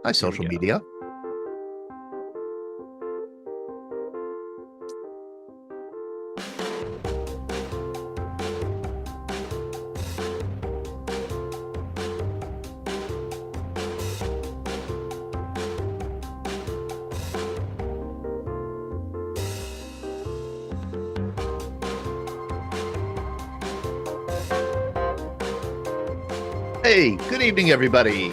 Hi, social media. Hey, good evening, everybody.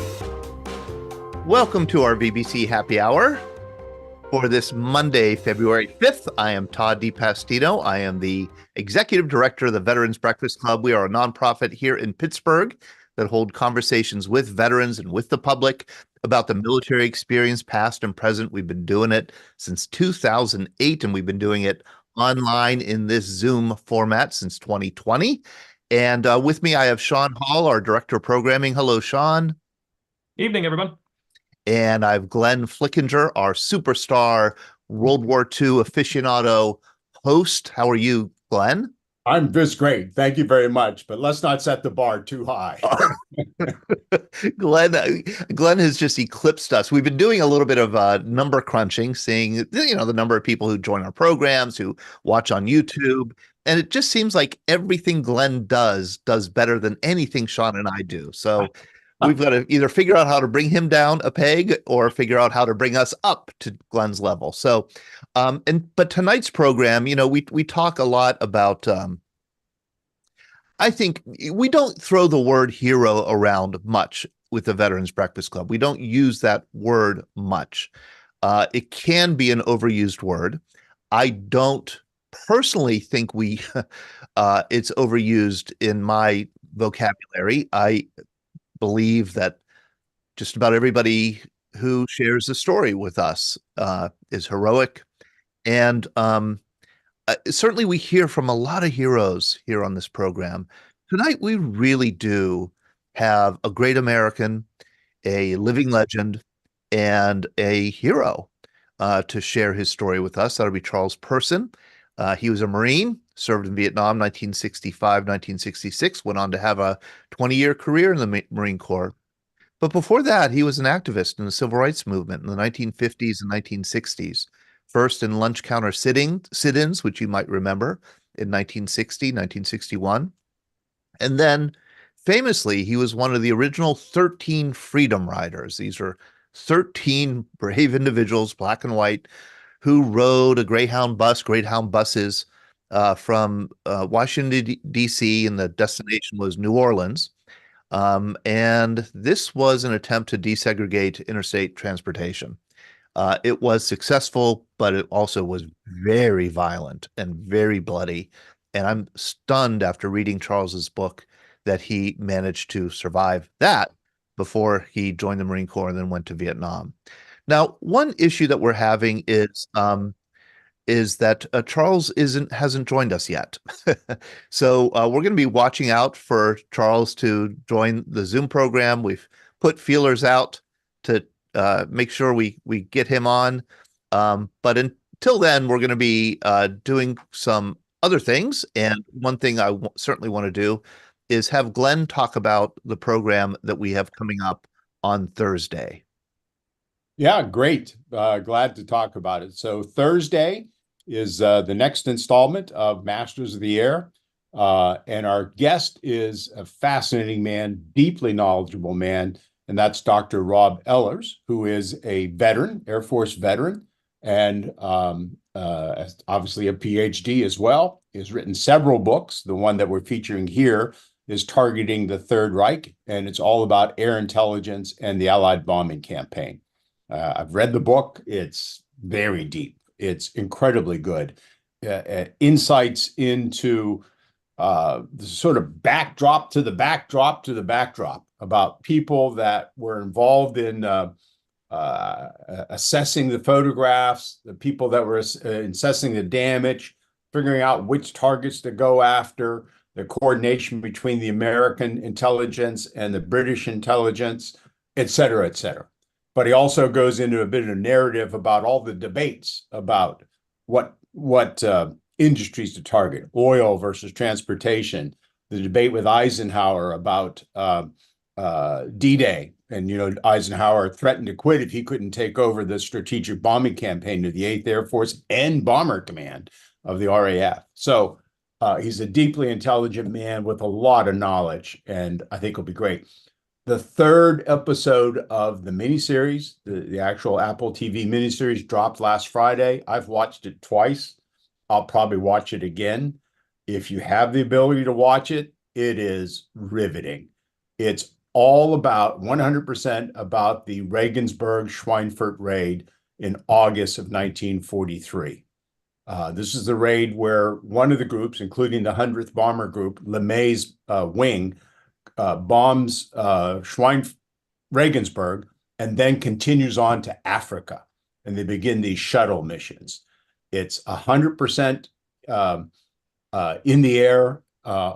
Welcome to our VBC Happy Hour for this Monday, February 5th. I am Todd DiPastino. I am the Executive Director of the Veterans Breakfast Club. We are a nonprofit here in Pittsburgh that hold conversations with veterans and with the public about the military experience, past and present. We've been doing it since 2008, and we've been doing it online in this Zoom format since 2020. And with me, I have Sean Hall, our Director of Programming. Hello, Sean. Evening, everyone. And I have Glenn Flickinger, our superstar World War II aficionado host. How are you, Glenn? I'm just great. Thank you very much. But let's not set the bar too high. Glenn has just eclipsed us. We've been doing a little bit of number crunching, seeing the number of people who join our programs, who watch on YouTube. And it just seems like everything Glenn does better than anything Sean and I do. So we've got to either figure out how to bring him down a peg or figure out how to bring us up to Glenn's level. So, but tonight's program, we talk a lot about, I think we don't throw the word hero around much with the Veterans Breakfast Club. We don't use that word much. It can be an overused word. I don't personally think it's overused in my vocabulary. I believe that just about everybody who shares a story with us is heroic. And certainly we hear from a lot of heroes here on this program. Tonight, we really do have a great American, a living legend, and a hero to share his story with us. That'll be Charles Person. He was a Marine, served in Vietnam, 1965, 1966, went on to have a 20-year career in the Marine Corps. But before that, he was an activist in the civil rights movement in the 1950s and 1960s. First in lunch counter sit-ins, which you might remember, in 1960, 1961. And then, famously, he was one of the original 13 Freedom Riders. These are 13 brave individuals, black and white, who rode a Greyhound buses from Washington, D.C., and the destination was New Orleans. And this was an attempt to desegregate interstate transportation. It was successful, but it also was very violent and very bloody. And I'm stunned after reading Charles's book that he managed to survive that before he joined the Marine Corps and then went to Vietnam. Now, one issue that we're having is that Charles hasn't joined us yet. So we're going to be watching out for Charles to join the Zoom program. We've put feelers out to make sure we get him on. But until then, we're going to be doing some other things. And one thing I certainly want to do is have Glenn talk about the program that we have coming up on Thursday. Yeah, great. Glad to talk about it. So Thursday is the next installment of Masters of the Air. And our guest is a fascinating man, deeply knowledgeable man, and that's Dr. Rob Ehlers, who is a veteran, Air Force veteran, and obviously a PhD as well. He has written several books. The one that we're featuring here is Targeting the Third Reich, and it's all about air intelligence and the Allied bombing campaign. I've read the book. It's very deep. It's incredibly good. Insights into the sort of backdrop to the backdrop to the backdrop about people that were involved in assessing the photographs, the people that were assessing the damage, figuring out which targets to go after, the coordination between the American intelligence and the British intelligence, et cetera, et cetera. But he also goes into a bit of a narrative about all the debates about what industries to target, oil versus transportation, the debate with Eisenhower about D-Day. And, Eisenhower threatened to quit if he couldn't take over the strategic bombing campaign of the 8th Air Force and Bomber Command of the RAF. So he's a deeply intelligent man with a lot of knowledge, and I think he'll be great. The third episode of the miniseries, the actual Apple TV miniseries, dropped last Friday. I've watched it twice. I'll probably watch it again. If you have the ability to watch it, it is riveting. It's all about 100% about the Regensburg Schweinfurt raid in August of 1943. This is the raid where one of the groups, including the 100th Bomber Group, LeMay's wing, bombs Regensburg and then continues on to Africa. And they begin these shuttle missions. It's 100% in the air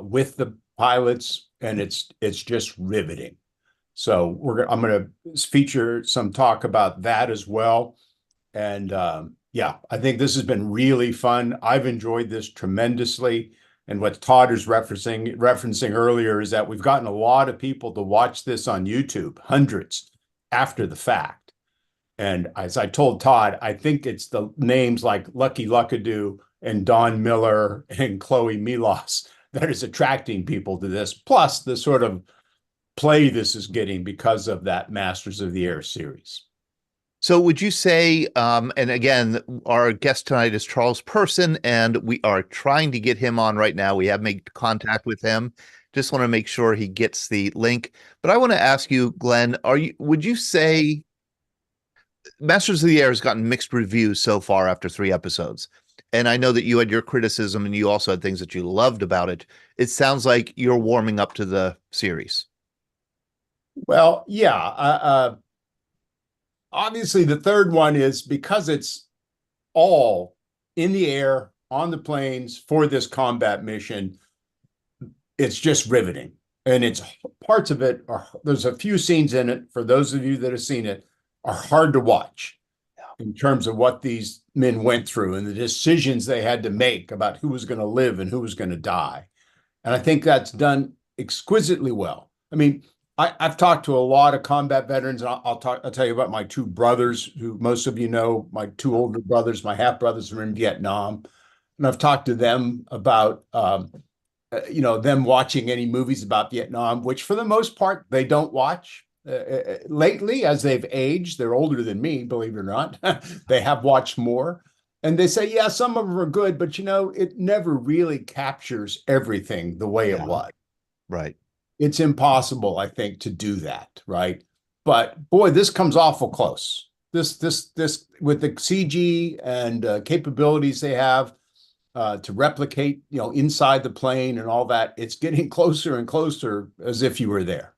with the pilots, and it's just riveting. So I'm going to feature some talk about that as well. And yeah, I think this has been really fun. I've enjoyed this tremendously. And what Todd is referencing earlier is that we've gotten a lot of people to watch this on YouTube, hundreds, after the fact. And as I told Todd, I think it's the names like Lucky Luckadoo and Don Miller and Chloe Milos that is attracting people to this, plus the sort of play this is getting because of that Masters of the Air series. So would you say, and again, our guest tonight is Charles Person, and we are trying to get him on right now. We have made contact with him. Just want to make sure he gets the link. But I want to ask you, Glenn, would you say Masters of the Air has gotten mixed reviews so far after 3 episodes? And I know that you had your criticism and you also had things that you loved about it. It sounds like you're warming up to the series. Well, yeah. Obviously, the third one is because it's all in the air, on the planes for this combat mission. It's just riveting. And it's parts of it there's a few scenes in it, for those of you that have seen it, are hard to watch in terms of what these men went through and the decisions they had to make about who was going to live and who was going to die. And I think that's done exquisitely well. I mean, I've talked to a lot of combat veterans, and I'll tell you about my two brothers, who most of you know, my two older brothers, my half brothers were in Vietnam, and I've talked to them about them watching any movies about Vietnam, which for the most part they don't watch. Lately, as they've aged, they're older than me, believe it or not. They have watched more. And they say, yeah, some of them are good, but it never really captures everything the way it was. Right. It's impossible, I think, to do that, right? But boy, this comes awful close. This with the CG and capabilities they have to replicate, inside the plane and all that, it's getting closer and closer as if you were there.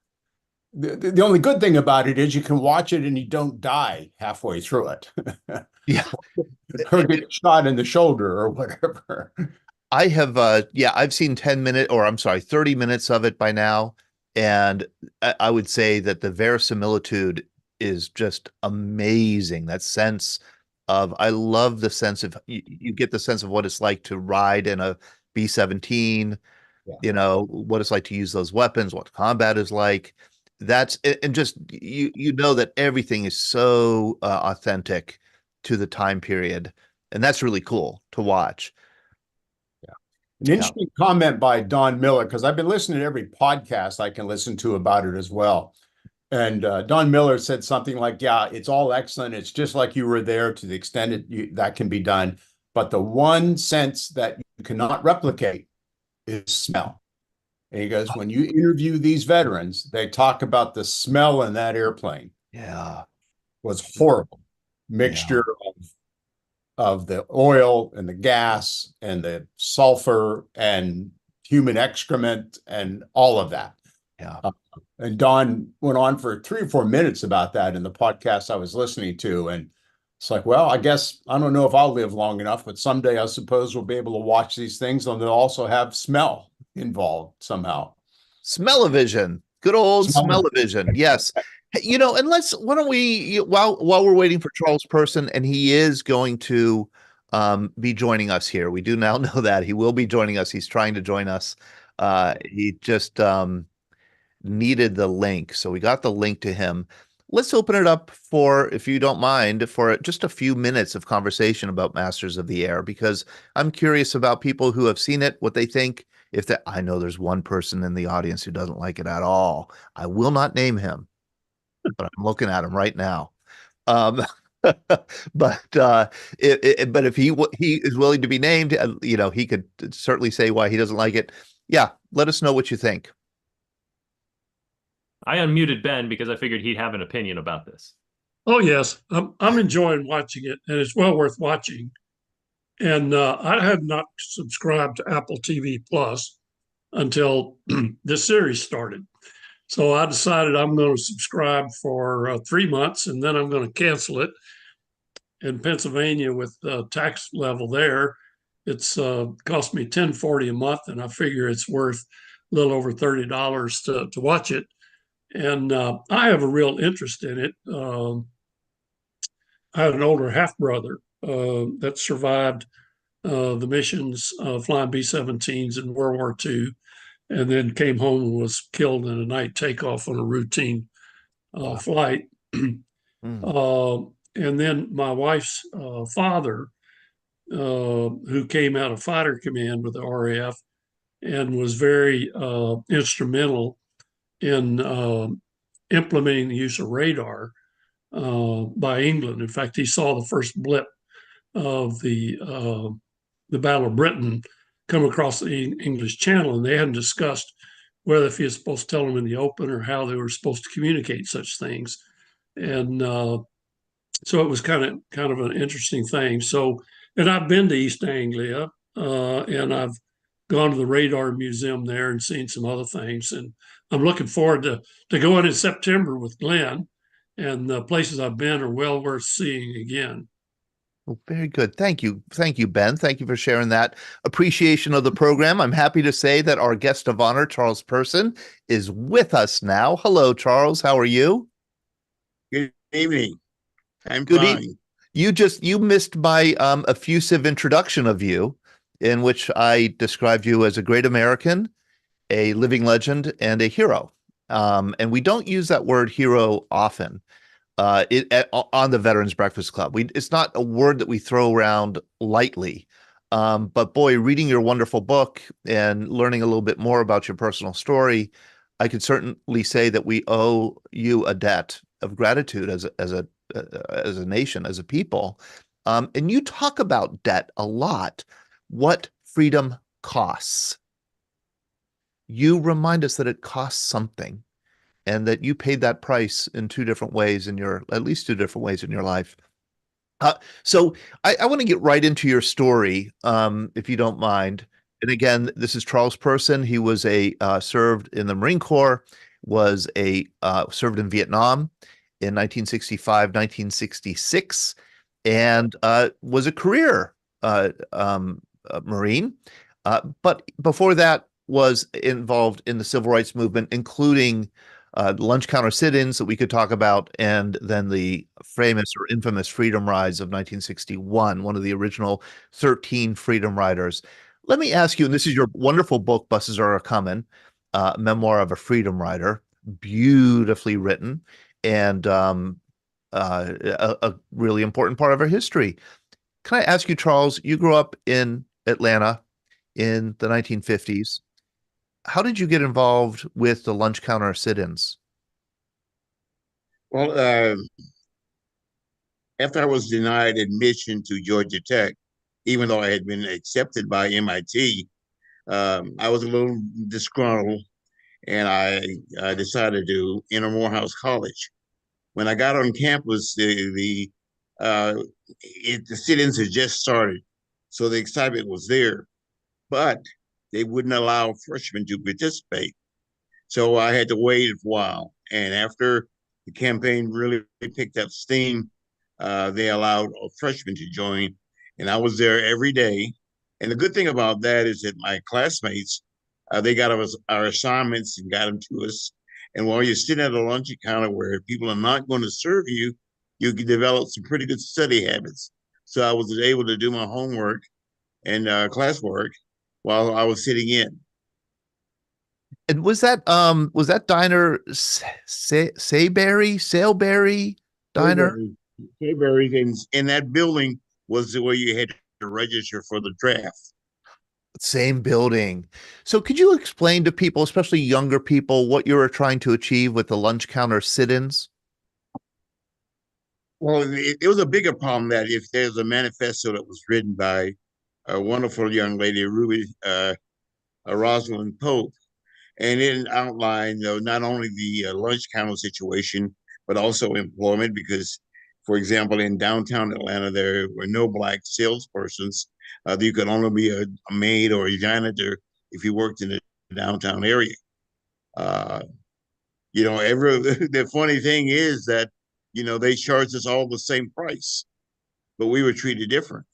The only good thing about it is you can watch it and you don't die halfway through it. Yeah. Or get shot in the shoulder or whatever. I've seen 30 minutes of it by now. And I would say that the verisimilitude is just amazing. That sense of, I love the sense of, you get the sense of what it's like to ride in a B-17, what it's like to use those weapons, what combat is like. And just, you know that everything is so authentic to the time period. And that's really cool to watch. An interesting comment by Don Miller, because I've been listening to every podcast I can listen to about it as well. And Don Miller said something like, yeah, it's all excellent. It's just like you were there to the extent that can be done. But the one sense that you cannot replicate is smell. And he goes, when you interview these veterans, they talk about the smell in that airplane. Yeah. Was horrible. Mixture of the oil and the gas and the sulfur and human excrement and all of that. Yeah. And Don went on for 3 or 4 minutes about that in the podcast I was listening to. And it's like, well, I guess I don't know if I'll live long enough, but someday I suppose we'll be able to watch these things, and they'll also have smell involved somehow. Smell-o-vision. Good old smell-o-vision. Yes. And why don't we, while we're waiting for Charles Person, and he is going to be joining us here. We do now know that he will be joining us. He's trying to join us. He just needed the link. So we got the link to him. Let's open it up for, if you don't mind, for just a few minutes of conversation about Masters of the Air, because I'm curious about people who have seen it, what they think. If that, I know there's one person in the audience who doesn't like it at all. I will not name him, but I'm looking at him right now. Um, but if he is willing to be named, he could certainly say why he doesn't like it. Yeah, let us know what you think. I unmuted Ben because I figured he'd have an opinion about this. Oh yes, I'm enjoying watching it, and it's well worth watching. And I had not subscribed to Apple TV Plus until this series started. So I decided I'm going to subscribe for 3 months, and then I'm going to cancel it. In Pennsylvania, with the tax level there, it's cost me $10.40 a month, and I figure it's worth a little over $30 to watch it. And I have a real interest in it. I had an older half brother that survived the missions flying B-17s in World War II, and then came home and was killed in a night takeoff on a routine flight. Mm. And then my wife's father, who came out of fighter command with the RAF and was very instrumental in implementing the use of radar by England. In fact, he saw the first blip of the Battle of Britain come across the English Channel, and they hadn't discussed whether if he was supposed to tell them in the open or how they were supposed to communicate such things. And so it was kind of an interesting thing. So, and I've been to East Anglia, and I've gone to the radar museum there and seen some other things. And I'm looking forward to going in September with Glenn. And the places I've been are well worth seeing again. Well, very good. Thank you. Thank you, Ben. Thank you for sharing that appreciation of the program. I'm happy to say that our guest of honor, Charles Person, is with us now. Hello, Charles. How are you? Good evening. I'm Good fine. evening. You missed my effusive introduction of you, in which I described you as a great American, a living legend, and a hero. And we don't use that word hero often. On the Veterans Breakfast Club. It's not a word that we throw around lightly. But boy, reading your wonderful book and learning a little bit more about your personal story, I could certainly say that we owe you a debt of gratitude as a nation, as a people. And you talk about debt a lot. What freedom costs. You remind us that it costs something, and that you paid that price in at least two different ways in your life. So I want to get right into your story, if you don't mind. And again, this is Charles Person. He was served in the Marine Corps, served in Vietnam in 1965, 1966, and was a career Marine. But before that, was involved in the civil rights movement, including lunch counter sit-ins that we could talk about, and then the famous or infamous Freedom Rides of 1961, one of the original 13 Freedom Riders. Let me ask you, and this is your wonderful book, Buses Are A-Comin', Memoir of a Freedom Rider, beautifully written, and a really important part of our history. Can I ask you, Charles, you grew up in Atlanta in the 1950s. How did you get involved with the lunch counter sit-ins? Well, after I was denied admission to Georgia Tech, even though I had been accepted by MIT, I was a little disgruntled, and I decided to enter Morehouse College. When I got on campus, the sit-ins had just started, so the excitement was there, but they wouldn't allow freshmen to participate. So I had to wait a while. And after the campaign really picked up steam, they allowed freshmen to join. And I was there every day. And the good thing about that is that my classmates, they got us our assignments and got them to us. And while you're sitting at a lunch counter where people are not going to serve you, you can develop some pretty good study habits. So I was able to do my homework and classwork while I was sitting in. And was that diner Saleberry diner? Mayberry, Mayberry, and that building was where you had to register for the draft. Same building. So could you explain to people, especially younger people, what you were trying to achieve with the lunch counter sit-ins? Well, it was a bigger problem that if there's a manifesto that was written by a wonderful young lady, Ruby Rosalind Pope, and it outlined, not only the lunch counter situation, but also employment. Because, for example, in downtown Atlanta, there were no black salespersons. You could only be a maid or a janitor if you worked in the downtown area. Uh, the funny thing is that they charged us all the same price, but we were treated different.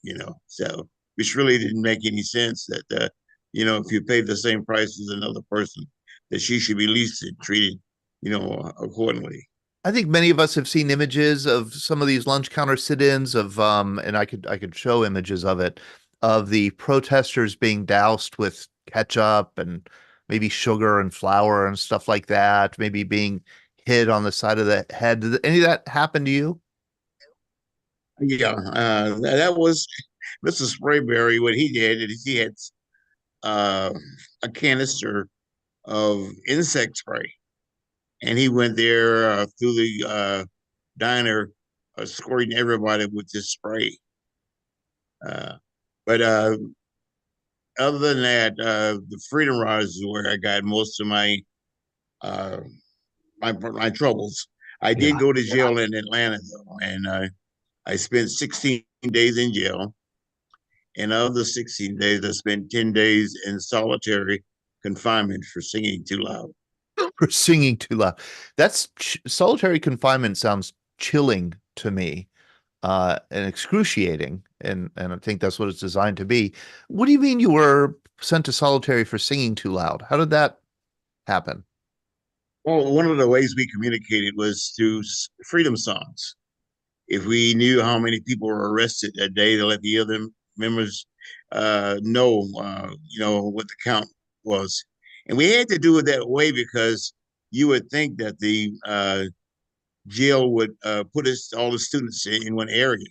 So which really didn't make any sense. That if you pay the same price as another person, that she should be least treated, accordingly. I think many of us have seen images of some of these lunch counter sit-ins of and I could show images of it, of the protesters being doused with ketchup and maybe sugar and flour and stuff like that, maybe being hit on the side of the head. Did any of that happen to you? Yeah, that was Mr. Sprayberry. What he did is he had uh, a canister of insect spray, and he went there through the diner, squirting everybody with this spray. Uh, but other than that, the Freedom Riders is where I got most of uh, my troubles. I did Yeah. go to jail in Atlanta though, and I spent 16 days in jail. And of the 16 days, I spent 10 days in solitary confinement for singing too loud. For singing too loud. Solitary confinement sounds chilling to me, and excruciating, and I think that's what it's designed to be. What do you mean you were sent to solitary for singing too loud? How did that happen? Well, one of the ways we communicated was through freedom songs. If we knew how many people were arrested that day, to let the other members know, what the count was. And we had to do it that way because you would think that the jail would put all the students in one area,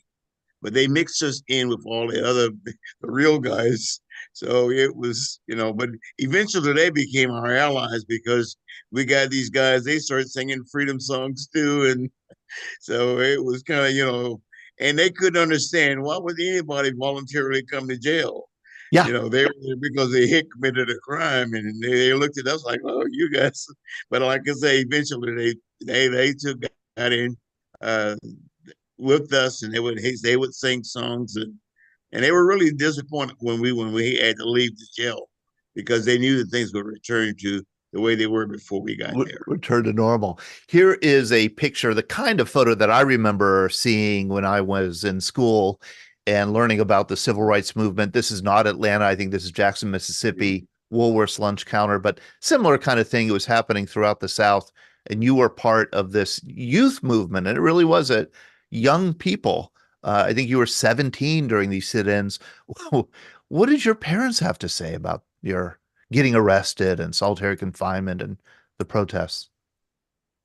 but they mixed us in with all the real guys. So it was, but eventually they became our allies because we got these guys, they started singing freedom songs too. And so it was kind of, and they couldn't understand why would anybody voluntarily come to jail. Yeah. They because they had committed a crime, and they looked at us like, "Oh, you guys." But like I say, eventually they took got in uh, with us, and they would sing songs, and they were really disappointed when we had to leave the jail because they knew that things would return to the way they were before we got there. Return to normal. Here is a picture, the kind of photo that I remember seeing when I was in school and learning about the civil rights movement. This is not Atlanta. I think this is Jackson, Mississippi, Woolworth's lunch counter, but similar kind of thing. It was happening throughout the South, and you were part of this youth movement, and it really was a young people. I think you were 17 during these sit-ins. What did your parents have to say about your getting arrested and solitary confinement and the protests?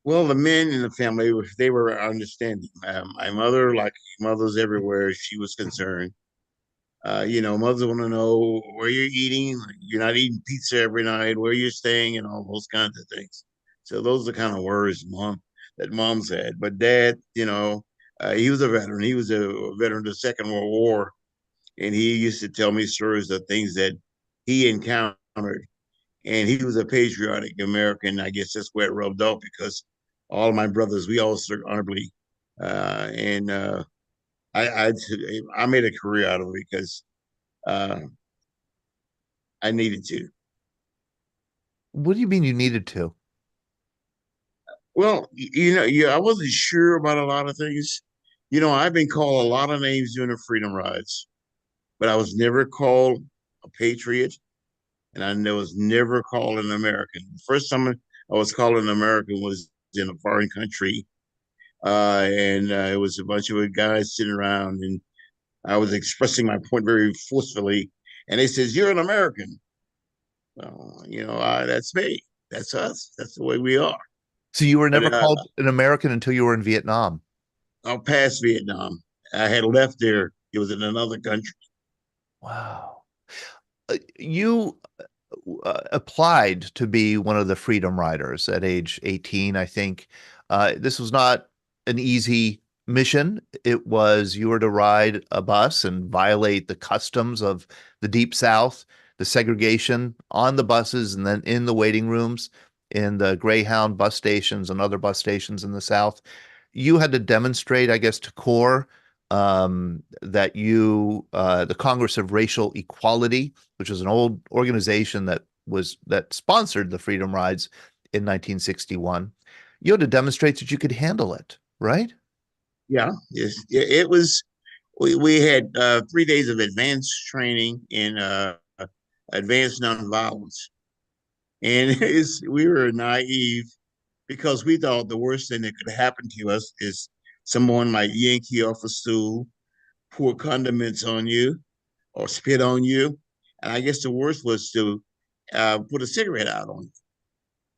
Well, the men in the family, they were understanding. My mother, like mothers everywhere, she was concerned. Mothers want to know where you're eating. You're not eating pizza every night, where you're staying, and all those kinds of things. So those are the kind of worries moms had. But dad, he was a veteran. He was a veteran of the Second World War, and he used to tell me stories of things that he encountered. And he was a patriotic American. I guess that's where it rubbed off because all of my brothers, we all served honorably, and I I made a career out of it because uh, I needed to. What do you mean you needed to? Well, yeah, I wasn't sure about a lot of things. I've been called a lot of names during the freedom rides, but I was never called a patriot, and I was never called an American. The first time I was called an American was in a foreign country, and it was a bunch of guys sitting around, and I was expressing my point very forcefully, and they says, "You're an American." Well, that's me. That's us. That's the way we are. So you were But never called an American until you were in Vietnam. I'm past Vietnam. I had left there. It was in another country. Wow. You applied to be one of the Freedom Riders at age 18, I think. This was not an easy mission. It was you were to ride a bus and violate the customs of the Deep South, the segregation on the buses and then in the waiting rooms in the Greyhound bus stations and other bus stations in the South. You had to demonstrate, I guess, to CORE that the Congress of Racial Equality, which is an old organization that sponsored the Freedom Rides in 1961. You had to demonstrate that you could handle it, right? Yeah, yes, it was. We had 3 days of advanced training in advanced nonviolence, and we were naive because we thought the worst thing that could happen to us is someone might yank you off a stool, pour condiments on you, or spit on you, and I guess the worst was to put a cigarette out on you.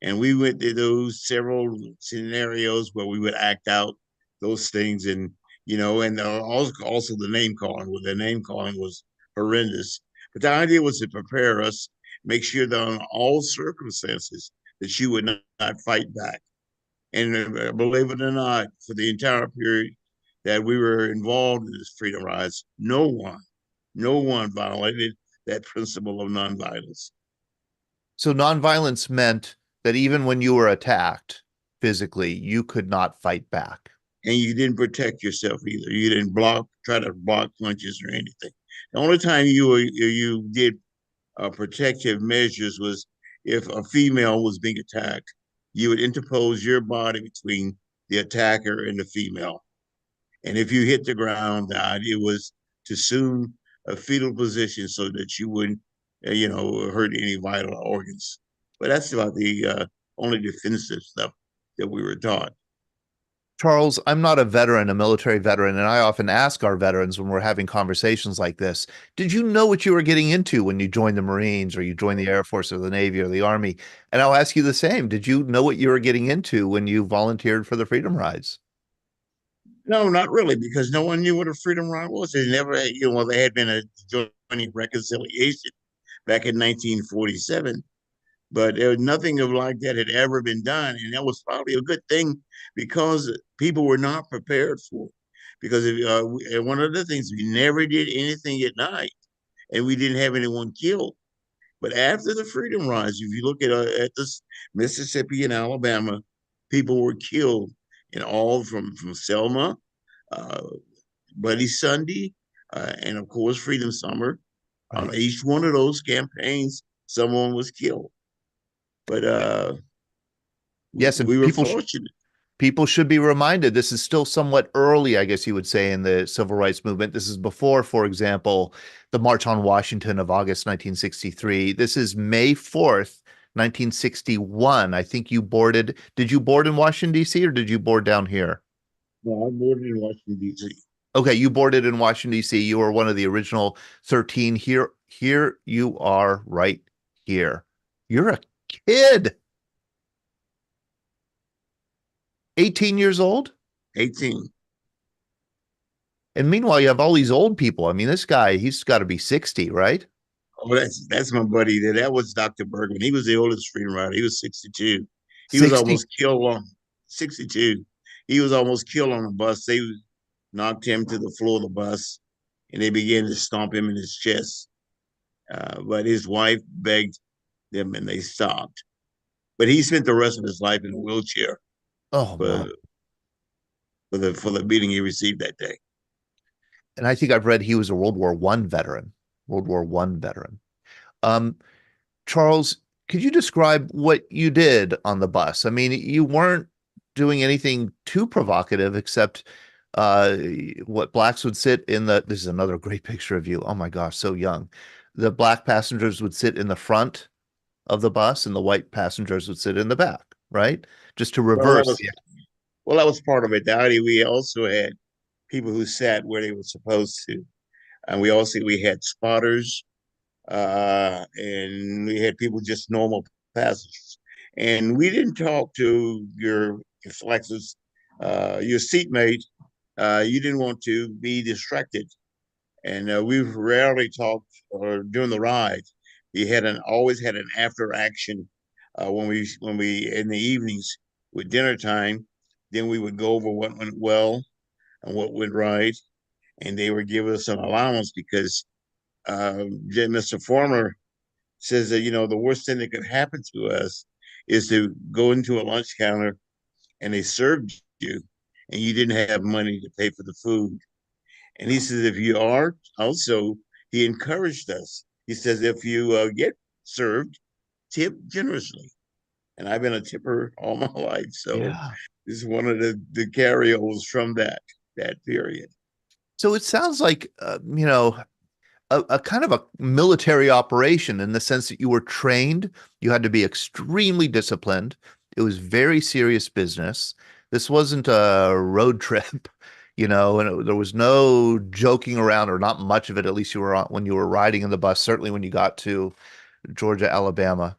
And we went through those several scenarios where we would act out those things, and and also the name calling. Well, the name calling was horrendous, but the idea was to prepare us, make sure that on all circumstances that you would not fight back. And believe it or not, for the entire period that we were involved in this freedom rides, no one violated that principle of nonviolence. So nonviolence meant that even when you were attacked physically, you could not fight back. And you didn't protect yourself either. You didn't try to block punches or anything. The only time you did protective measures was if a female was being attacked. You would interpose your body between the attacker and the female. And if you hit the ground, the idea was to assume a fetal position so that you wouldn't, hurt any vital organs. But that's about the only defensive stuff that we were taught. Charles, I'm not a veteran, a military veteran, and I often ask our veterans when we're having conversations like this, did you know what you were getting into when you joined the Marines or you joined the Air Force or the Navy or the Army? And I'll ask you the same. Did you know what you were getting into when you volunteered for the Freedom Rides? No, not really, because no one knew what a freedom ride was. They never, there had been a joint reconciliation back in 1947, but there was nothing of like that had ever been done, and that was probably a good thing because people were not prepared for it. Because one of the things, we never did anything at night, and we didn't have anyone killed. But after the freedom rides, if you look at this Mississippi and Alabama, people were killed in all from Selma, uh, Bloody Sunday, and of course Freedom Summer. Right. On each one of those campaigns, someone was killed. But Yes, and we were fortunate. people should be reminded this is still somewhat early, I guess you would say, in the civil rights movement. This is before, for example, the March on Washington of August 1963. This is May 4th, 1961. I think did you board in Washington, D.C., or did you board down here? No, I boarded in Washington, D.C. Okay, you boarded in Washington, D.C. You were one of the original 13 here. Here you are right here. You're a kid. 18 years old? 18. And meanwhile, you have all these old people. I mean, this guy, he's got to be 60, right? Oh, that's my buddy there. That was Dr. Bergman. He was the oldest freedom rider. He was 62. He was 60. almost killed on 62. He was almost killed on a bus. They knocked him to the floor of the bus, and they began to stomp him in his chest. But his wife begged them, and they stopped. But he spent the rest of his life in a wheelchair Oh, for my. for the beating he received that day. And I think I've read he was a World War I veteran. World War I veteran. Um, Charles, could you describe what you did on the bus? I mean, you weren't doing anything too provocative except what blacks would sit in this is another great picture of you. Oh my gosh, so young. The black passengers would sit in the front of the bus and the white passengers would sit in the back, right? Just to Well, reverse. that was part of it. We also had people who sat where they were supposed to, and we had spotters, and we had people just normal passengers. And we didn't talk to your Lexus, your seatmate. You didn't want to be distracted, and we've rarely talked during the ride. We had an always had an after action when we in the evenings with dinner time. Then we would go over what went well and what went right, and they would give us an allowance because Mr. Former says that the worst thing that could happen to us is to go into a lunch counter and they served you and you didn't have money to pay for the food. And he says, if you are also, he encouraged us. He says, if you get served, tip generously. And I've been a tipper all my life. So Yeah. this is one of the carryovers from that period. So it sounds like, a kind of a military operation in the sense that you were trained, you had to be extremely disciplined. It was very serious business. This wasn't a road trip, and there was no joking around, or not much of it, at least you were on when you were riding in the bus, certainly when you got to Georgia, Alabama.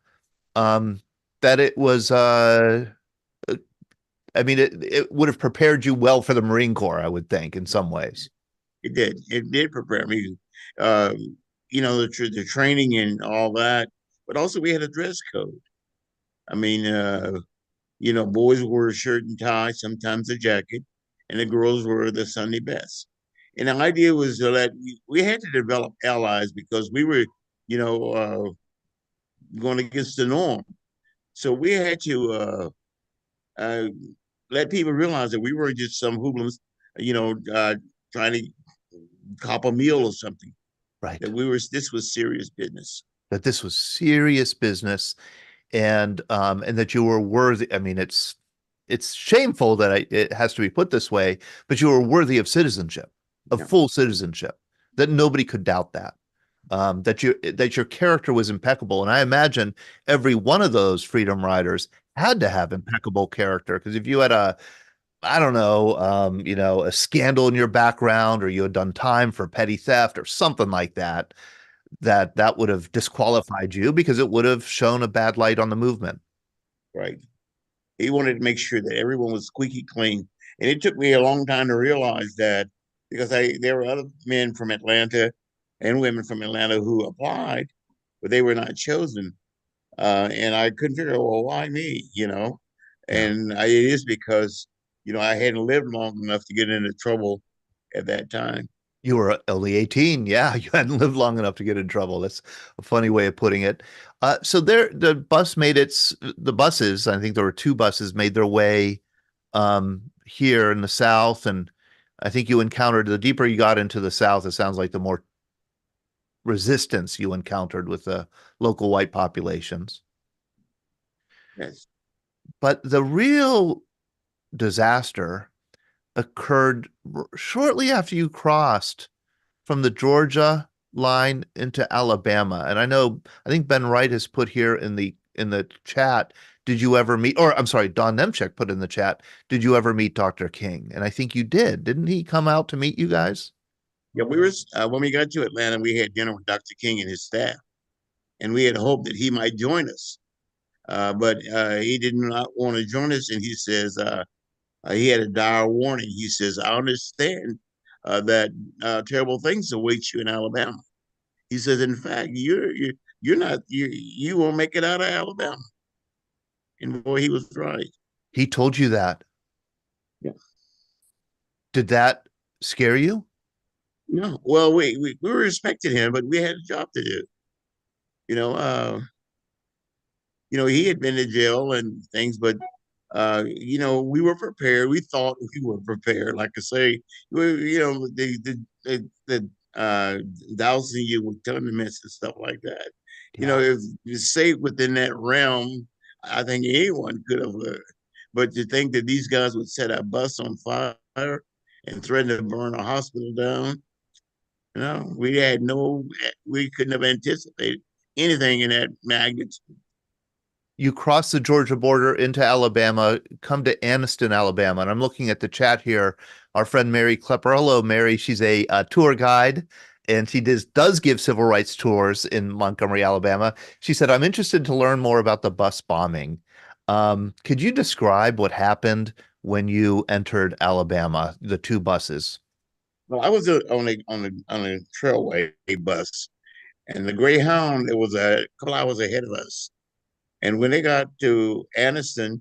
Um, that it was, I mean, it would have prepared you well for the Marine Corps, I would think, in some ways. It did. It did prepare me. Um, the training and all that, but also we had a dress code. I mean, boys wore a shirt and tie, sometimes a jacket, and the girls wore the Sunday best. And the idea was that we had to develop allies because we were, you know, going against the norm. So we had to uh, let people realize that we were just some hoodlums, you know, uh, trying to cop a meal or something. Right. That this was serious business. That this was serious business, and that you were worthy. I mean, it's shameful that it has to be put this way, but you were worthy of citizenship, of Yeah. full citizenship, that nobody could doubt that. That your character was impeccable. And I imagine every one of those freedom riders had to have impeccable character, because if you had I don't know, a scandal in your background, or you had done time for petty theft or something like that, that would have disqualified you because it would have shown a bad light on the movement. Right. He wanted to make sure that everyone was squeaky clean. And it took me a long time to realize that because there were other men from Atlanta and women from Atlanta who applied, but they were not chosen. And I couldn't figure out, well, why me? Yeah. And it is because, I hadn't lived long enough to get into trouble at that time. You were only 18. Yeah, you hadn't lived long enough to get in trouble. That's a funny way of putting it. So the buses, I think there were two buses, made their way here in the South. And I think you encountered, the deeper you got into the South, it sounds like the more resistance you encountered with the local white populations. Yes. But the real disaster occurred shortly after you crossed from the Georgia line into Alabama. And I think Ben Wright has put here in the chat, did you ever meet, or I'm sorry, Don Nemchek put in the chat, did you ever meet Dr. King? And I think you did. Didn't he come out to meet you guys? Yeah, we were when we got to Atlanta, we had dinner with Dr. King and his staff, and we had hoped that he might join us. But he did not want to join us, and he says he had a dire warning. He says, "I understand that terrible things await you in Alabama." He says, "In fact, you're not you won't make it out of Alabama." And boy, he was right. He told you that. Yeah. Did that scare you? No, well, we respected him, but we had a job to do. You know, uh, he had been to jail and things, but we were prepared. We thought we were prepared. Like I say, the dousing you with tournaments and stuff like that. Yeah. If you stayed within that realm, I think anyone could have. But to think that these guys would set a bus on fire and threaten to burn a hospital down, we couldn't have anticipated anything in that magnitude. You cross the Georgia border into Alabama, come to Anniston, Alabama. And I'm looking at the chat here. Our friend Mary Klepper. Hello, Mary. She's a tour guide, and she does give civil rights tours in Montgomery, Alabama. She said, I'm interested to learn more about the bus bombing. Could you describe what happened when you entered Alabama, the two buses? Well, I was on a Trailway bus, and the Greyhound, it was a couple hours ahead of us. And when they got to Anniston,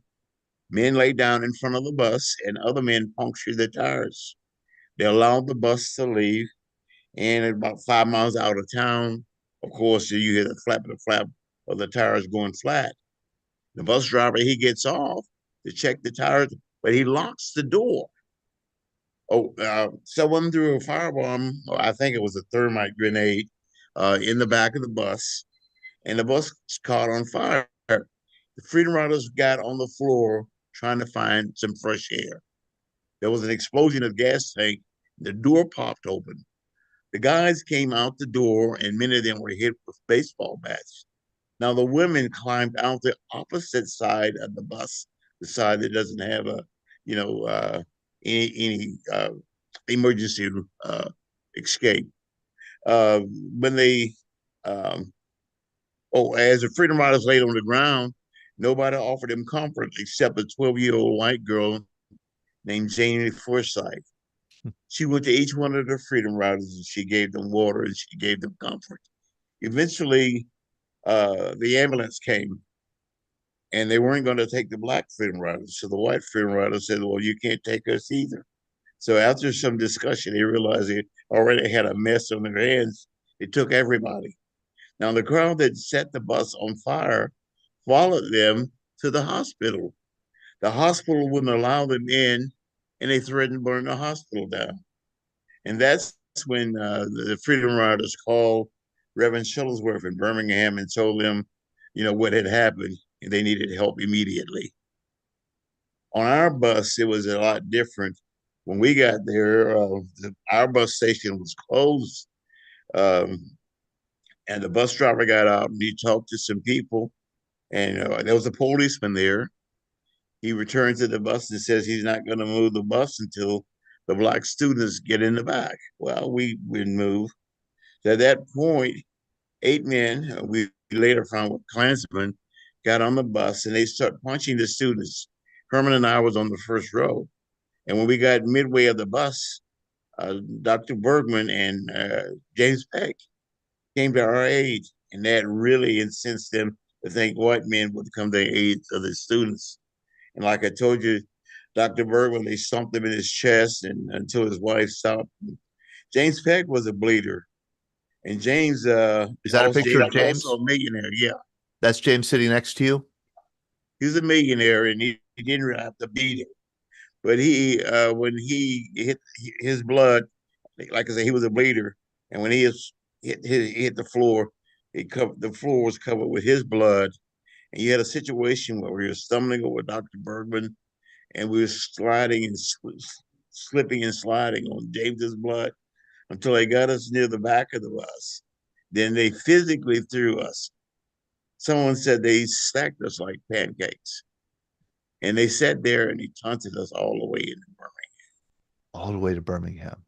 men lay down in front of the bus, and other men punctured the tires. They allowed the bus to leave, and about 5 miles out of town, of course, you hear the flap of the tires going flat. The bus driver, he gets off to check the tires, but he locks the door. Someone threw a firebomb, or I think it was a thermite grenade, in the back of the bus, and the bus caught on fire. The Freedom Riders got on the floor trying to find some fresh air. There was an explosion of gas tank. The door popped open. The guys came out the door, and many of them were hit with baseball bats. Now the women climbed out the opposite side of the bus, the side that doesn't have a, you know, any emergency escape. When they, um, as the Freedom Riders laid on the ground, nobody offered them comfort except a 12-year-old white girl named Janie Forsyth. She went to each one of the Freedom Riders and she gave them water and she gave them comfort. Eventually, the ambulance came and they weren't going to take the black Freedom Riders. So the white Freedom Riders said, well, you can't take us either. So after some discussion, they realized they already had a mess on their hands. They took everybody. Now, the crowd that set the bus on fire followed them to the hospital. The hospital wouldn't allow them in, and they threatened to burn the hospital down. And that's when the Freedom Riders called Reverend Shuttlesworth in Birmingham and told them, what had happened, and they needed help immediately. On our bus, it was a lot different. When we got there, our bus station was closed, um, and the bus driver got out and he talked to some people, and there was a policeman there. He returned to the bus and says he's not going to move the bus until the black students get in the back. Well, we moved. So at that point, 8 men, we later found were Klansmen, got on the bus and they started punching the students. Herman and I was on the first row. And when we got midway of the bus, Dr. Bergman and James Peck came to our aid, and that really incensed them to think white men would come to the aid of the students. And like I told you, Dr. Bergman, they thumped him in his chest and until his wife stopped. James Peck was a bleeder. And James, Is that a picture of also James? a millionaire. Yeah, That's James sitting next to you? he was a millionaire, and he didn't really have to beat it. But when he hit his blood, like I said, he was a bleeder, and when he hit the floor, the floor was covered with his blood, and you had a situation where we were stumbling over Dr. Bergman, and we were sliding and slipping and sliding on James's blood until they got us near the back of the bus. Then they physically threw us. Someone said they stacked us like pancakes. And they sat there and they taunted us all the way into Birmingham, All the way to Birmingham.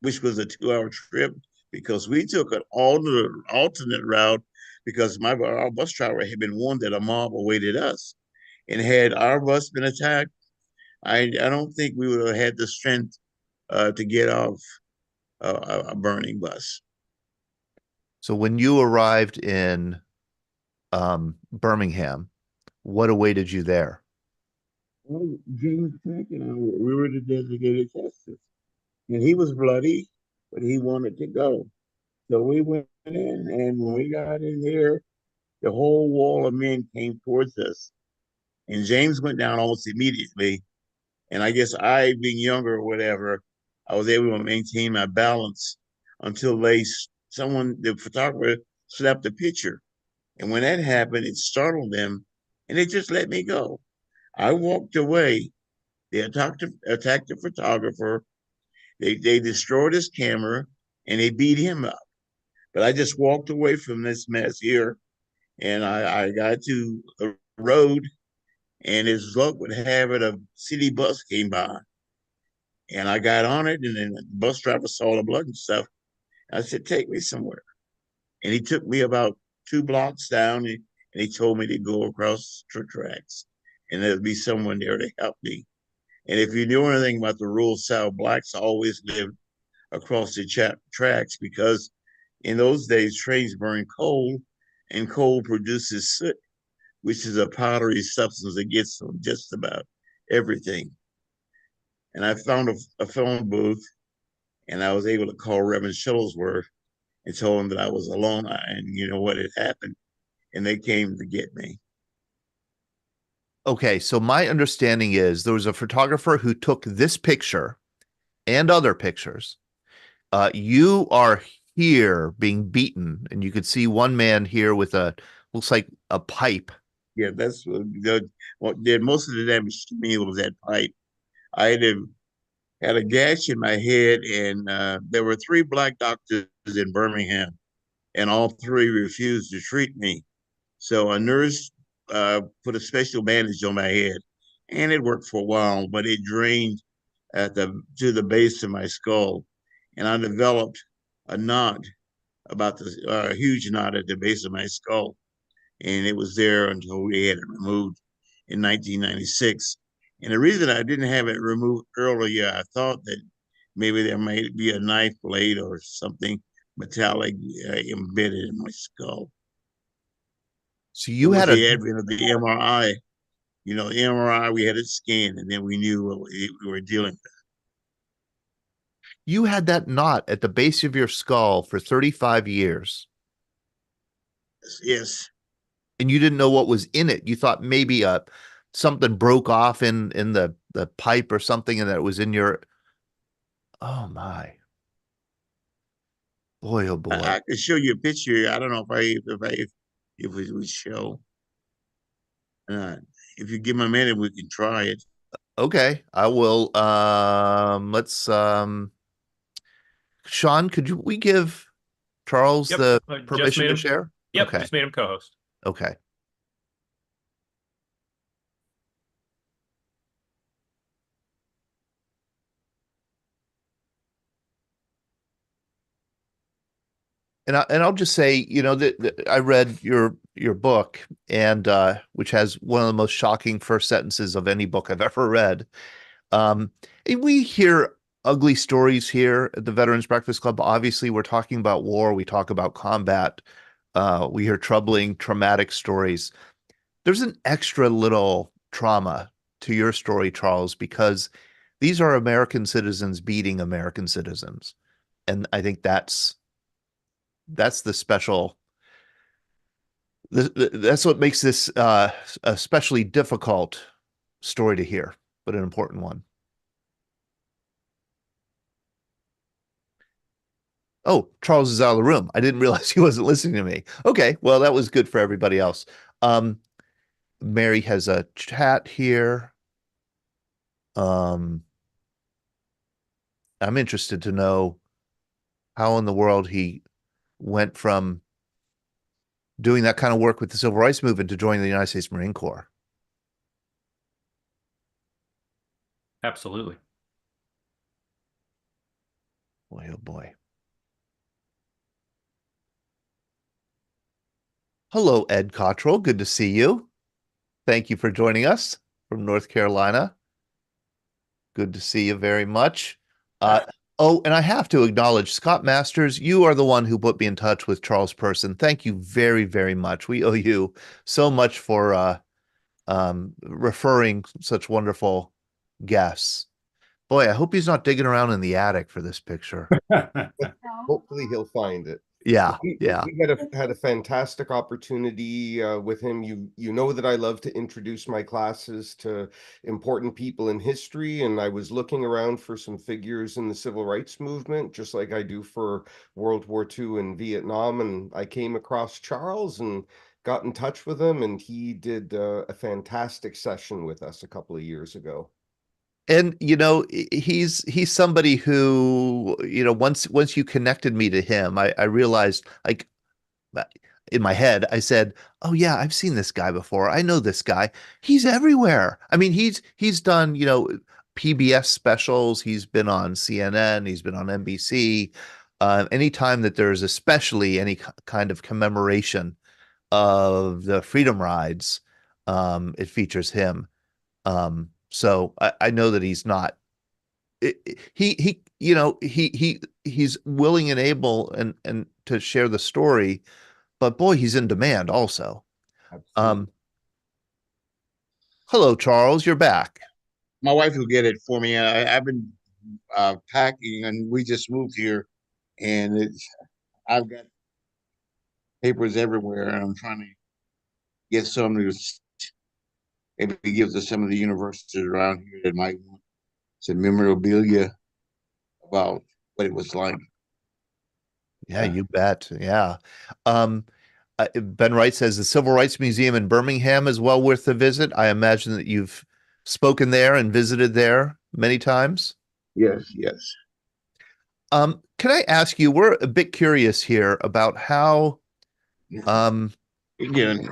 which was a 2-hour trip because we took an alternate route because our bus driver had been warned that a mob awaited us. And had our bus been attacked, I don't think we would have had the strength to get off a burning bus. So when you arrived in Birmingham, what awaited you there? Well, James Peck and I, we were the designated testers. And he was bloody, but he wanted to go. So we went in, and when we got in there, the whole wall of men came towards us. And James went down almost immediately. And I guess I, being younger or whatever, I was able to maintain my balance until the photographer, snapped a picture. And when that happened, it startled them, and they just let me go. I walked away. They attacked the photographer. They destroyed his camera, and they beat him up. But I just walked away from this mess here, and I got to the road, and as luck would have it, a city bus came by, and I got on it, and then the bus driver saw the blood and stuff. I said, "Take me somewhere," and he took me about 2 blocks down, and and they told me to go across the tracks, and there'd be someone there to help me. And if you knew anything about the rural South, blacks always lived across the tracks because in those days trains burned coal, and coal produces soot, which is a powdery substance that gets from just about everything. And I found a phone booth, and I was able to call Reverend Shuttlesworth and told him that I was alone and you know what had happened, and they came to get me. Okay, so my understanding is there was a photographer who took this picture and other pictures. You are here being beaten, and you could see one man here with looks like a pipe. Yeah, that's what did most of the damage to me was that pipe. I had a gash in my head, and there were 3 black doctors in Birmingham, and all 3 refused to treat me. So a nurse put a special bandage on my head, and it worked for a while, but it drained to the base of my skull, and I developed a knot a huge knot at the base of my skull, and it was there until we had it removed in 1996. And the reason I didn't have it removed earlier, I thought that maybe there might be a knife blade or something metallic embedded in my skull. So you had the advent of the MRI. You know, the MRI, we had it scanned, and then we knew what we were dealing with. You had that knot at the base of your skull for 35 years. Yes. And you didn't know what was in it. You thought maybe something broke off in the pipe or something, and that it was in your. Oh my. Boy, oh boy. I could show you a picture. I don't know if we would show. If you give me a minute, we can try it. Okay, I will. Let's Sean, we give Charles the permission to share? Yep, okay. Just made him co-host. Okay. And I'll just say, you know, that I read your book, and which has one of the most shocking first sentences of any book I've ever read. And we hear ugly stories here at the Veterans Breakfast Club. Obviously, we're talking about war. We talk about combat. We hear troubling, traumatic stories. There's an extra little trauma to your story, Charles, because these are American citizens beating American citizens. And I think that's the special. That's what makes this a especially difficult story to hear, but an important one. Oh, Charles is out of the room. I didn't realize he wasn't listening to me. Okay, well, that was good for everybody else. Mary has a chat here. I'm interested to know how in the world he went from doing that kind of work with the Civil Rights Movement to joining the United States Marine Corps. Absolutely. Boy, oh boy. Hello, Ed Cottrell. Good to see you. Thank you for joining us from North Carolina. Good to see you very much. Oh, and I have to acknowledge, Scott Masters, you are the one who put me in touch with Charles Person. Thank you very, very much. We owe you so much for referring such wonderful guests. Boy, I hope he's not digging around in the attic for this picture. Hopefully he'll find it. Yeah, we had a fantastic opportunity with him. You know that I love to introduce my classes to important people in history, and I was looking around for some figures in the civil rights movement, just like I do for World War II and Vietnam, and I came across Charles and got in touch with him, and he did a fantastic session with us a couple of years ago. And you know, he's somebody who, you know, once you connected me to him, I realized, like, in my head, I said, "Oh yeah, I've seen this guy before. I know this guy. He's everywhere." I mean, he's done, you know, PBS specials. He's been on CNN. He's been on NBC. Anytime that there's especially any kind of commemoration of the Freedom Rides, it features him. So I know that he's not he's willing and able and to share the story, but boy, he's in demand also. Absolutely. Hello, Charles, you're back. My wife will get it for me. I've been packing, and we just moved here, and I've got papers everywhere, and I'm trying to get some to maybe give to some of the universities around here that might want some memorabilia about what it was like. Yeah, you bet. Yeah. Um, Ben Wright says the Civil Rights Museum in Birmingham is well worth the visit. I imagine that you've spoken there and visited there many times. Yes, yes. Can I ask you, we're a bit curious here about how, Again,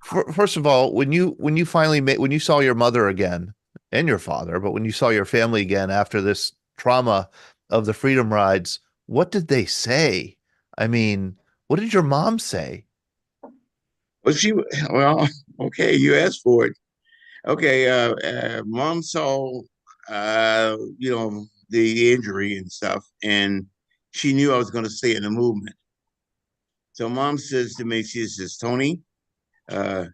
first of all, when you finally when you saw your mother again and your father, but when you saw your family again after this trauma of the Freedom Rides, what did they say? I mean, what did your mom say? well, okay, you asked for it. Okay, mom saw, the injury and stuff, and she knew I was going to stay in the movement. So mom says to me, she says, Tony, uh,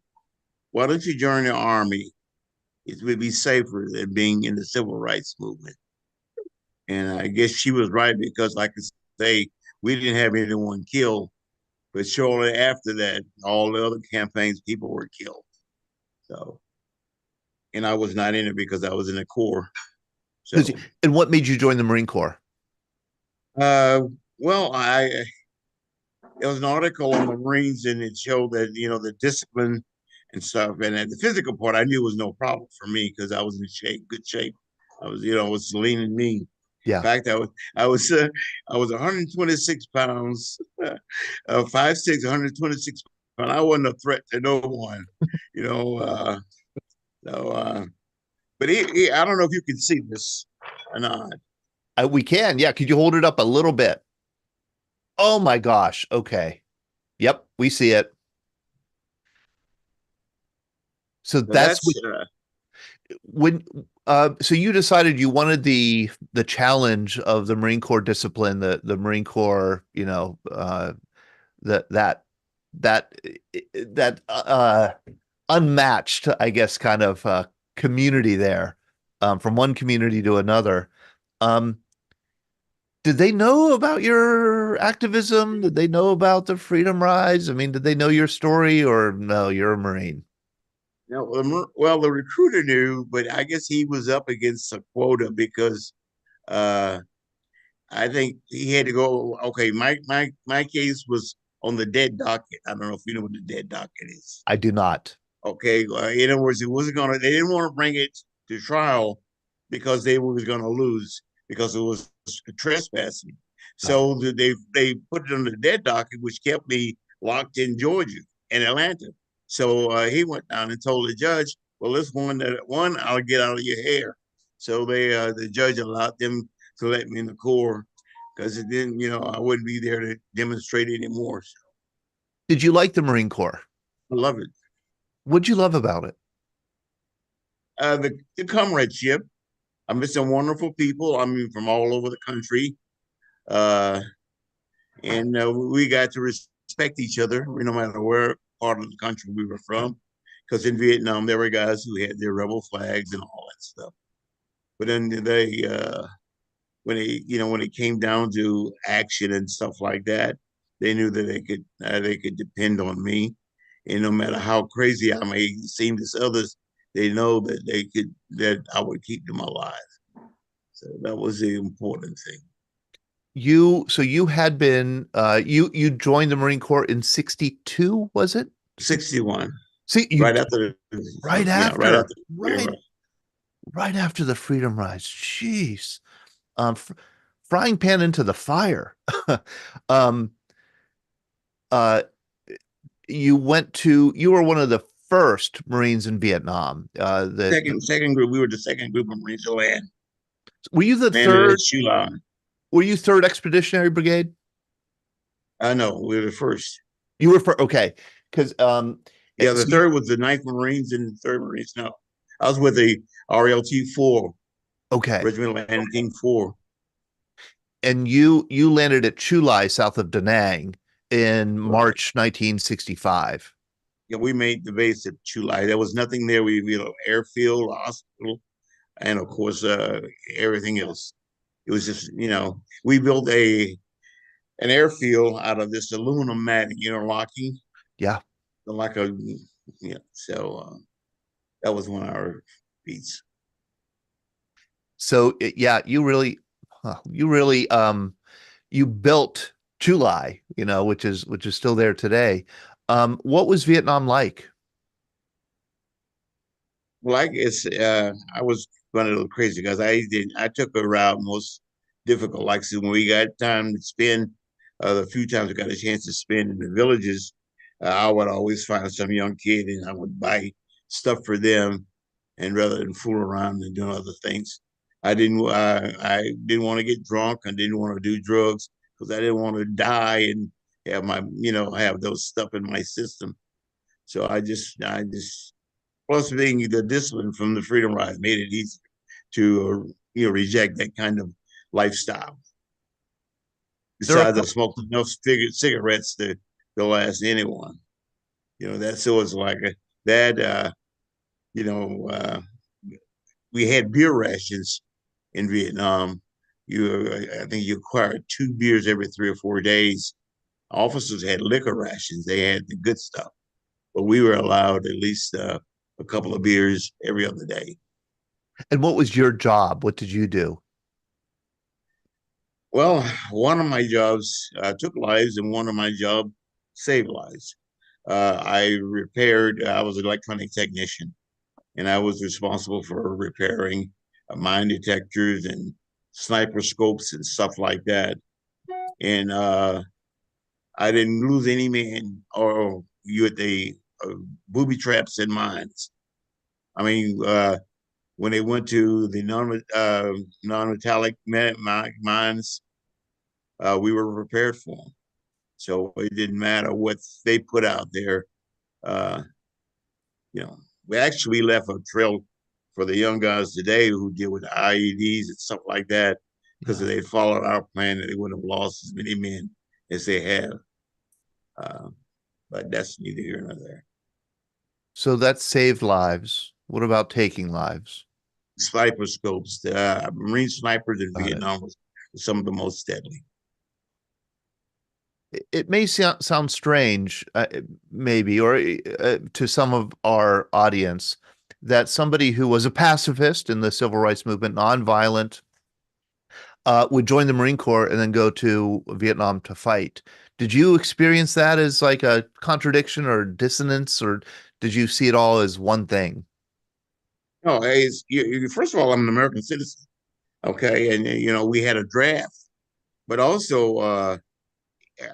why don't you join the army? It would be safer than being in the civil rights movement. And I guess she was right because, like I say, we didn't have anyone killed, but shortly after that, all the other campaigns, people were killed. So, and I was not in it because I was in the Corps. So, And what made you join the Marine Corps? uh, well, there was an article on the Marines, and it showed that the discipline and stuff, and the physical part, I knew was no problem for me because I was in good shape. I was lean and mean. Yeah. In fact, I was 126 pounds, 5'6", 126 pounds. I wasn't a threat to no one, you know. But I don't know if you can see this or not. We can. Yeah. Could you hold it up a little bit? Oh my gosh. Okay. Yep. We see it. So So that's when so you decided you wanted the challenge of the Marine Corps discipline, the Marine Corps, that that unmatched, I guess, kind of community there, from one community to another. Um, did they know about your activism? Did they know about the Freedom Rides? I mean, did they know your story, or no, you're a Marine? well, the recruiter knew, but I guess he was up against a quota because uh, I think he had to go. Okay, my case was on the dead docket. I don't know if you know what the dead docket is. I do not. Okay, in other words, it wasn't gonna. They didn't want to bring it to trial because they was gonna lose because it was trespassing. So they put it on the dead docket, which kept me locked in Georgia and Atlanta. So he went down and told the judge, "Well, this one I'll get out of your hair." So the judge allowed them to let me in the Corps because it didn't, I wouldn't be there to demonstrate anymore. So Did you like the Marine Corps? I love it. What'd you love about it? The comradeship. I met some wonderful people. I mean, from all over the country, uh, and we got to respect each other, no matter where part of the country we were from. Because in Vietnam, there were guys who had their rebel flags and all that stuff. But then when it came down to action and stuff like that, they knew that they could depend on me, and no matter how crazy I may seem to others, they know that I would keep them alive. So that was the important thing. So you had been you joined the Marine Corps in 62, was it? 61. See, right after right yeah, after right after right after the Freedom Rides. Jeez. Frying pan into the fire. um you were one of the first Marines in Vietnam. second group. We were the second group of Marines to land. Were you the Landed third? at Chu Lai. Were you third Expeditionary Brigade? I know we were the first. You were okay. Because Yeah, the third was the Ninth Marines and the Third Marines. No, I was with the RLT 4, okay, Regimental Landing Team 4. and you landed at Chu Lai south of Danang in Right. March 1965. Yeah, we made the base at Chu Lai. There was nothing there. We had an airfield, a hospital, and of course, everything else. It was just, we built an airfield out of this aluminum matting, interlocking, Yeah. like a, so that was one of our feats. So yeah, you really you built Chu Lai, which is still there today. What was Vietnam like? Like it's, I was running a little crazy because I took a route most difficult. Like, so when we got time to spend, the few times we got a chance to spend in the villages, I would always find some young kid and I would buy stuff for them, and rather than fool around and doing other things, I didn't want to get drunk. I didn't want to do drugs because I didn't want to die and have have those stuff in my system. So I just plus being the discipline from the Freedom Ride made it easy to reject that kind of lifestyle. There are a Besides, I smoked enough cigarettes to last anyone. That so it's like that. You know, uh, we had beer rations in Vietnam. I think you acquired 2 beers every 3 or 4 days. Officers had liquor rations; they had the good stuff, but we were allowed at least a couple of beers every other day. and what was your job? What did you do? Well, one of my jobs took lives, and one of my jobs saved lives. I was an electronic technician, and I was responsible for repairing mine detectors and sniper scopes and stuff like that. And I didn't lose any men or you at the booby traps in mines. I mean, when they went to the non-metallic mines, we were prepared for them. So it didn't matter what they put out there. Uh, we actually left a trail for the young guys today who deal with IEDs and stuff like that, because if they followed our plan, they wouldn't have lost as many men as they have. Uh, but that's neither here nor there. So that saved lives. What about taking lives? Sniper scopes, the Marine snipers in Got it. Vietnam was some of the most deadly. It may sound strange, maybe, or to some of our audience, that somebody who was a pacifist in the civil rights movement, nonviolent, would join the Marine Corps and then go to Vietnam to fight. Did you experience that as like a contradiction or dissonance, or did you see it all as one thing? No, first of all, I'm an American citizen. Okay, and we had a draft, but also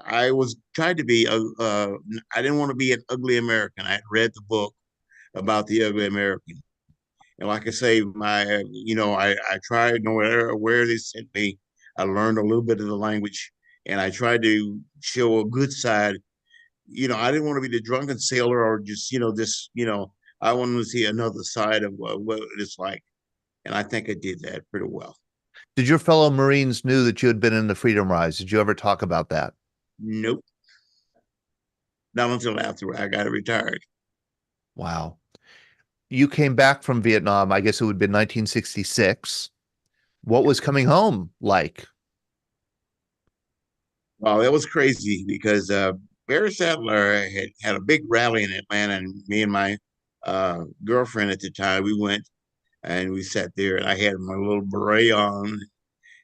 I was trying to be I didn't want to be an ugly American. I had read the book about the ugly American, and like I say, I tried no matter where they sent me. I learned a little bit of the language, and I tried to show a good side. I didn't want to be the drunken sailor or just this. I wanted to see another side of what it's like, and I think I did that pretty well. Did your fellow Marines knew that you had been in the Freedom Rise? Did you ever talk about that? Nope, not until after I got retired. Wow. You came back from Vietnam, I guess it would have been 1966. What was coming home like? Well, that was crazy because Barry Sadler had a big rally in Atlanta, and me and my girlfriend at the time, we went and we sat there, and I had my little beret on.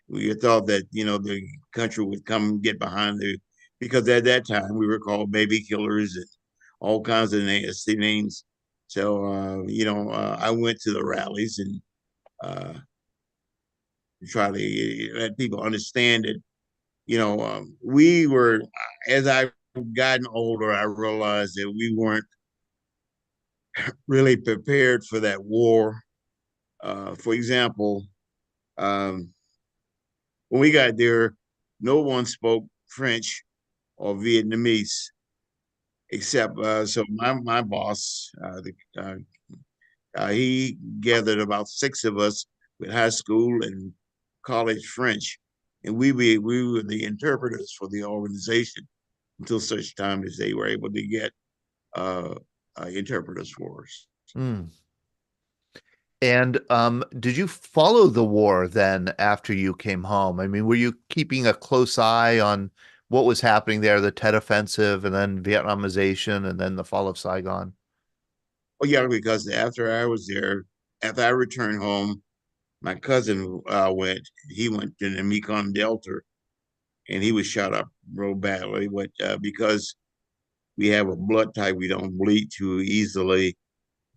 We thought that the country would come get behind because at that time we were called baby killers and all kinds of nasty names. So I went to the rallies and uh, try to let people understand that we were, as I've gotten older, I realized that we weren't really prepared for that war. For example, um, when we got there, no one spoke French or Vietnamese. except so my boss, he gathered about 6 of us with high school and college French, and we were the interpreters for the organization until such time as they were able to get uh, interpreters for us. Mm. And did you follow the war then after you came home? I mean, were you keeping a close eye on what was happening there, the Tet Offensive and then Vietnamization and then the fall of Saigon? Oh yeah, because after I was there, after I returned home, my cousin went. He went to the Mekong Delta, and he was shot up real badly. But because we have a blood type, we don't bleed too easily.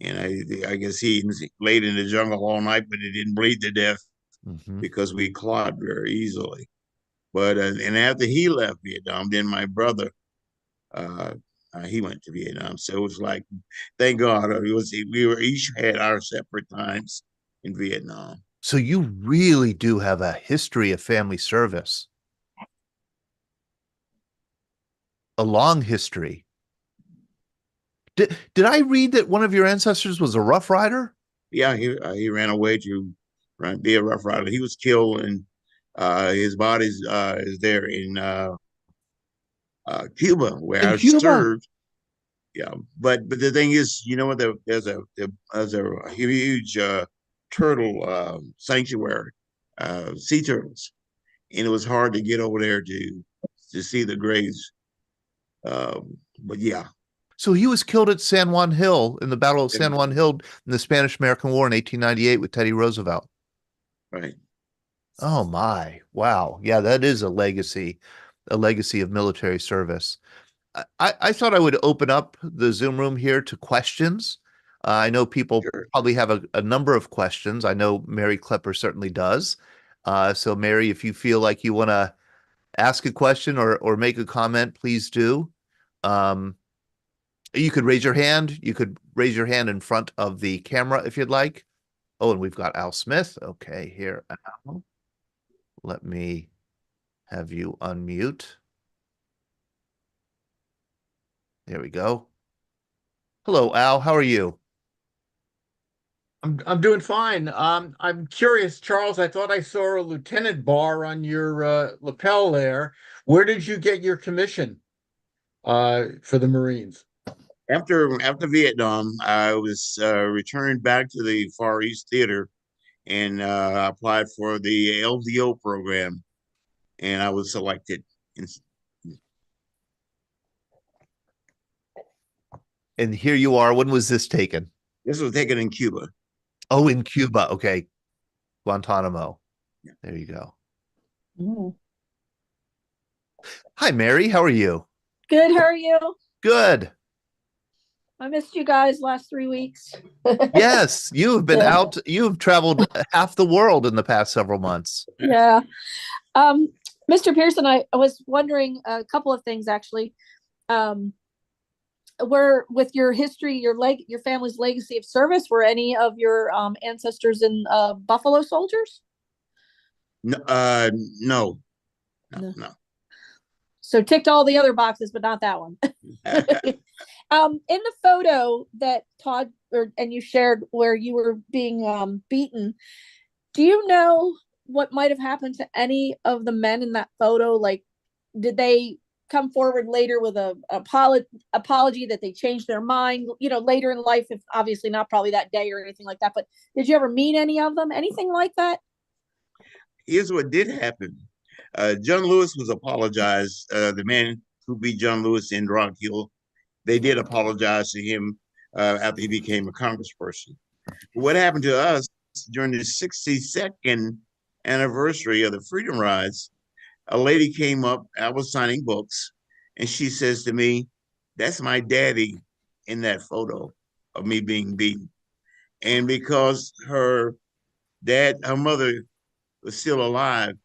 And I guess he laid in the jungle all night, but he didn't bleed to death Hmm. because we clot very easily. But and after he left Vietnam, then my brother uh, he went to Vietnam. So it was like, thank God, we were each had our separate times in Vietnam. So you really do have a history of family service, a long history. Did I read that one of your ancestors was a Rough Rider? Yeah, he ran away to be a Rough Rider. He was killed, and his body is there in Cuba, where In I Cuba. served. Yeah, but the thing is, you know what? There's a huge turtle sanctuary, sea turtles, and it was hard to get over there to see the graves. But yeah, So he was killed at San Juan Hill in the Battle of San and, Juan Hill in the Spanish-American War in 1898 with Teddy Roosevelt. right. Oh my. Wow. Yeah, that is a legacy of military service. I thought I would open up the Zoom room here to questions. I know people Sure. probably have a number of questions. I know Mary Klepper certainly does. So Mary, if you feel like you want to ask a question or make a comment, please do. Um, you could raise your hand. You could raise your hand in front of the camera if you'd like. Oh, and we've got Al Smith. Okay, here, Al. Let me have you unmute. There we go. Hello, Al. How are you? I'm doing fine. I'm curious, Charles. I thought I saw a lieutenant bar on your lapel there. Where did you get your commission for the Marines? After Vietnam, I was returned back to the Far East Theater and applied for the LDO program, and I was selected. And here you are. When was this taken? This was taken in Cuba. Oh, in Cuba. Okay. Guantanamo. Yeah. There you go. Mm. Hi, Mary. How are you? Good. How are you? Good. I missed you guys last 3 weeks. Yes, you have been out. You have traveled half the world in the past several months. Yeah. Mr. Pearson, I was wondering a couple of things actually. Were with your history, your family's legacy of service, were any of your ancestors in Buffalo Soldiers? No, no, No. no. So ticked all the other boxes, but not that one. In the photo that Todd and you shared where you were being beaten, do you know what might have happened to any of the men in that photo? Like, did they come forward later with a apology that they changed their mind, later in life, if obviously not probably that day or anything like that, but did you ever meet any of them, anything like that? Here's what did happen. John Lewis was apologized. The man who beat John Lewis in Rock Hill, they did apologize to him after he became a congressperson. What happened to us during the 62nd anniversary of the Freedom Rides? A lady came up, I was signing books, and she says to me, "That's my daddy in that photo of me being beaten." And because her mother was still alive,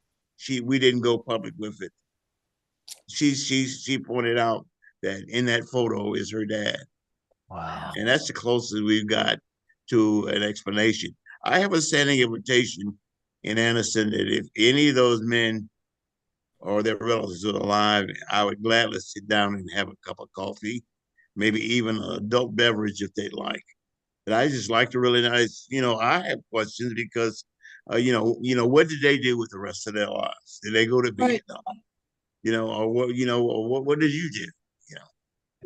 we didn't go public with it. She pointed out that in that photo is her dad. Wow. And that's the closest we've got to an explanation. I have a standing invitation in Anniston that if any of those men or their relatives are alive, I would gladly sit down and have a cup of coffee maybe even an adult beverage if they like. But I just like to really nice, I have questions because, what did they do with the rest of their lives? Did they go to Right. Vietnam? Or what did you do? You know,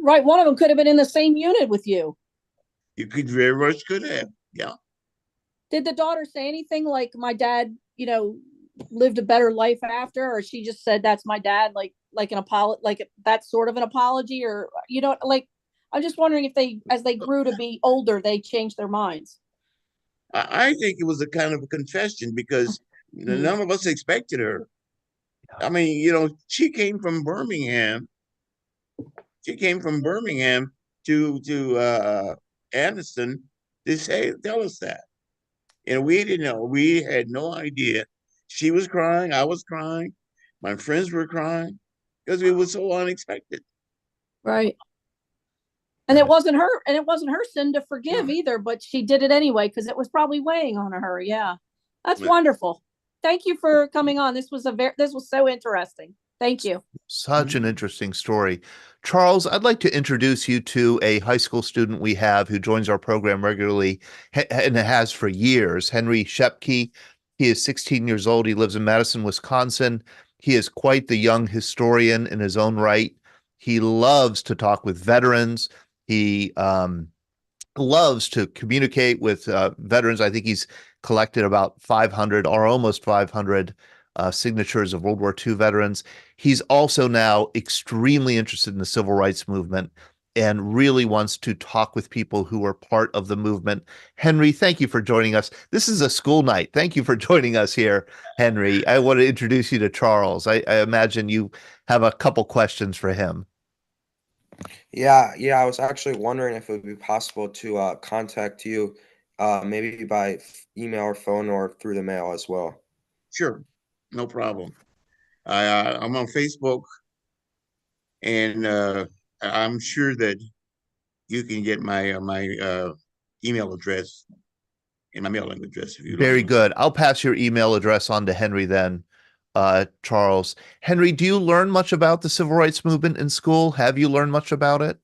Right. One of them could have been in the same unit with you. you could very much could have. Yeah. Did the daughter say anything like my dad, lived a better life after, or she just said that's my dad, like an apology, like that's sort of an apology, or like I'm just wondering if they, as they grew to be older, they changed their minds. I think it was a kind of a confession because none of us expected her. I mean, she came from Birmingham. She came from Birmingham to Anniston to tell us that. And we didn't know. We had no idea. She was crying. I was crying. My friends were crying because it was so unexpected. Right. And it wasn't her sin to forgive either, but she did it anyway because it was probably weighing on her. Yeah. That's wonderful. Thank you for coming on. This was so interesting. Thank you. Such an interesting story. Charles, I'd like to introduce you to a high school student we have who joins our program regularly and has for years, Henry Shepke. He is 16 years old. He lives in Madison, Wisconsin. He is quite the young historian in his own right. He loves to talk with veterans. He loves to communicate with veterans. I think he's collected about 500 or almost 500 signatures of World War II veterans. He's also now extremely interested in the civil rights movement and really wants to talk with people who are part of the movement. Henry, thank you for joining us. This is a school night. Thank you for joining us here, Henry. I want to introduce you to Charles. I imagine you have a couple questions for him. Yeah, I was actually wondering if it would be possible to contact you, maybe by email or phone or through the mail as well. Sure, no problem. I'm on Facebook, and I'm sure that you can get my email address and my mailing address if you Very like. good. I'll pass your email address on to Henry then, Charles. Henry, do you learn much about the civil rights movement in school? Have you learned much about it?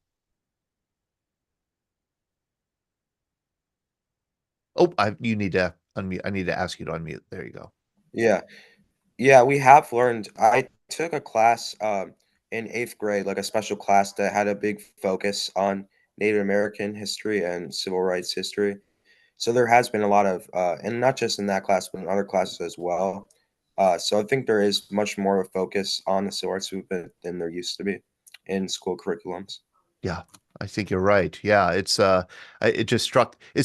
Oh, you need to unmute. I need to ask you to unmute. There you go. Yeah, we have learned. I took a class in 8th grade, like a special class that had a big focus on Native American history and civil rights history. So there has been a lot of, and not just in that class, but in other classes as well. So I think there is much more of a focus on the civil rights movement than there used to be in school curriculums. Yeah, I think you're right. Yeah, it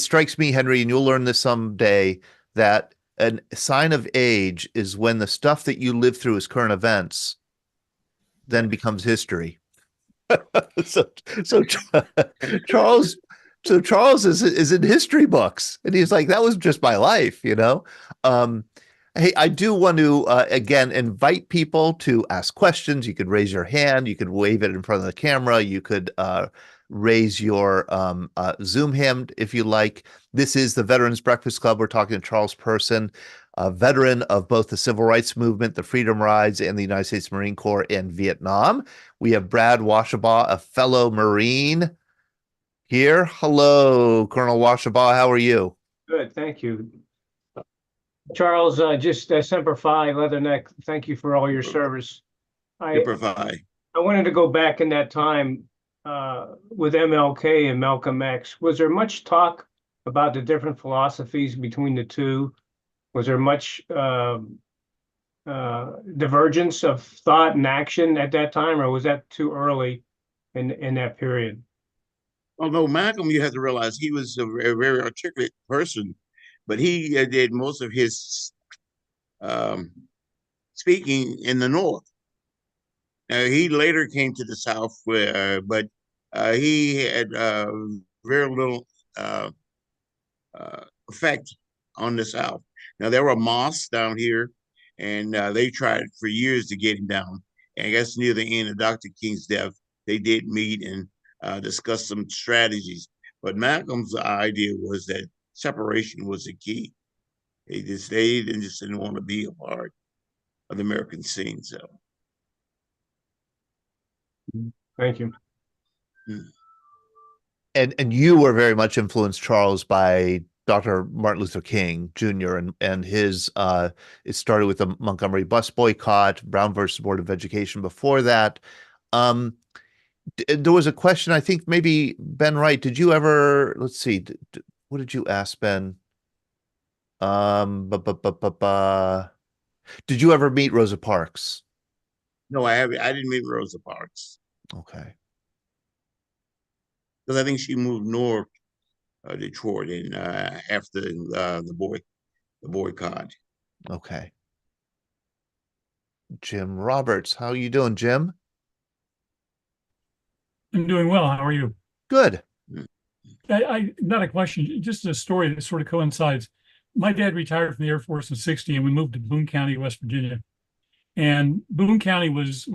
strikes me, Henry, and you'll learn this someday, that a sign of age is when the stuff that you live through as current events then becomes history. so, so Charles, Charles is in history books, and he's like, that was just my life, Hey, I do want to again invite people to ask questions. You could raise your hand, you could wave it in front of the camera, you could raise your Zoom hand if you like. This is the Veterans Breakfast Club. We're talking to Charles Person, a veteran of both the Civil Rights Movement, the Freedom Rides, and the United States Marine Corps in Vietnam. We have Brad Washabaugh, a fellow Marine, here. Hello, Colonel Washabaugh. How are you? Good, thank you. Charles, just Semper Fi, Leatherneck, thank you for all your service. Semper Fi. I wanted to go back in that time with MLK and Malcolm X. Was there much talk about the different philosophies between the two? Was there much divergence of thought and action at that time, or was that too early in that period? Although Malcolm, you have to realize he was a very articulate person, but he did most of his speaking in the North. He later came to the South, but he had very little effect on the South. Now, there were mosques down here, and they tried for years to get him down. And I guess near the end of Dr. King's death, they did meet and discuss some strategies. But Malcolm's idea was that separation was the key. They didn't want to be a part of the American scene. So, thank you. And you were very much influenced, Charles, by Dr. Martin Luther King Jr. and his it started with the Montgomery bus boycott, Brown versus Board of Education before that. Um, there was a question, I think maybe Ben Wright, did you ever, let's see, what did you ask Ben? Bu- bu- bu- bu- bu- Did you ever meet Rosa Parks? No, I haven't. I didn't meet Rosa Parks Okay. because I think she moved north, Detroit, and after the boycott. Okay. Jim Roberts, how you doing, Jim? I'm doing well. How are you? Good. I not a question, just a story that sort of coincides. My dad retired from the Air Force in '60, and we moved to Boone County, West Virginia. And Boone County was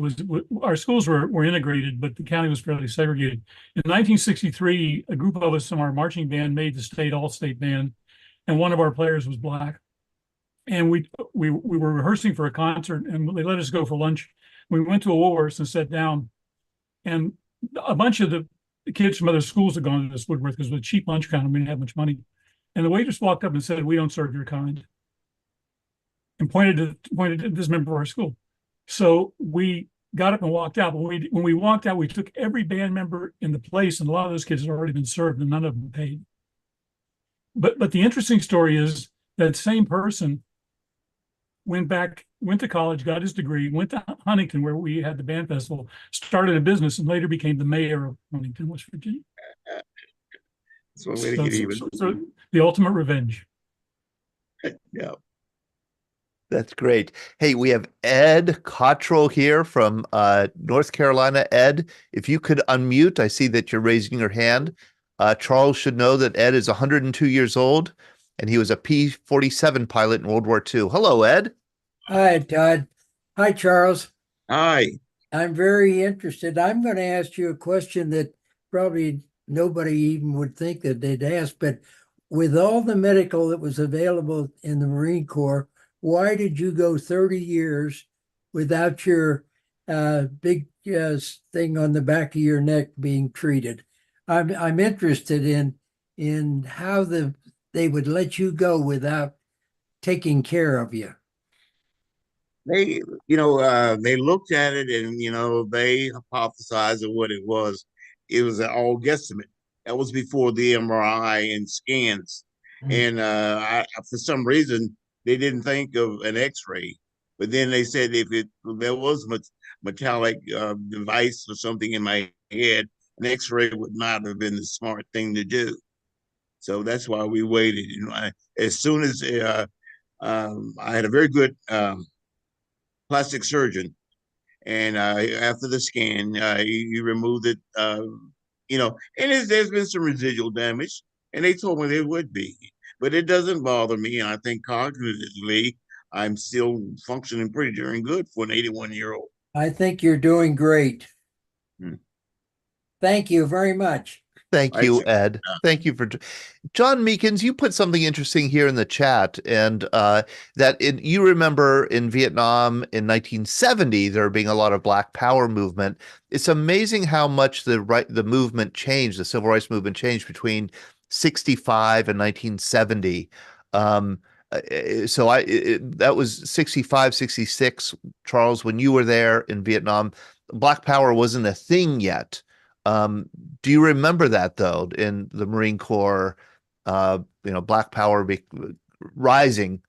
our schools were integrated, but the county was fairly segregated. In 1963, a group of us from our marching band made the state all-state band, and one of our players was black. And we were rehearsing for a concert, and they let us go for lunch. We went to a Woolworths and sat down, and a bunch of the kids from other schools had gone to this Woodworth because it was a cheap lunch counter. We didn't have much money. And the waitress walked up and said, "We don't serve your kind," and pointed to this member of our school. So we got up and walked out. But when we walked out, we took every band member in the place, and a lot of those kids had already been served, and none of them paid. But the interesting story is that same person went to college, got his degree, went to Huntington, where we had the band festival, started a business, and later became the mayor of Huntington, West Virginia. That's one way to get even. So the ultimate revenge. Yeah. That's great. Hey, we have Ed Cottrell here from North Carolina. Ed, if you could unmute, I see that you're raising your hand. Charles should know that Ed is 102 years old, and he was a P-47 pilot in World War II. Hello, Ed. Hi, Todd. Hi, Charles. Hi. I'm very interested. I'm going to ask you a question that probably nobody even would think that they'd ask, but with all the medical that was available in the Marine Corps, why did you go 30 years without your big thing on the back of your neck being treated? I'm interested in how they would let you go without taking care of you. They, they looked at it and, they hypothesized of what it was. It was an all guesstimate. That was before the MRI and scans. And for some reason, they didn't think of an X-ray. But then they said if there was metallic device or something in my head, an X-ray would not have been the smart thing to do. So that's why we waited. As soon as I had a very good plastic surgeon, and after the scan, he removed it. And there's been some residual damage, and they told me there would be, but it doesn't bother me. And I think cognitively, I'm still functioning pretty darn good for an 81-year-old. I think you're doing great. Thank you very much. Thank you, Ed. Thank you for John Meekins. You put something interesting here in the chat, and you remember in Vietnam in 1970 there being a lot of Black Power movement. It's amazing how much the movement changed, the civil rights movement changed between 65 and 1970. That was 65, 66, Charles, when you were there in Vietnam. Black Power wasn't a thing yet. Do you remember that though in the Marine Corps, Black Power rising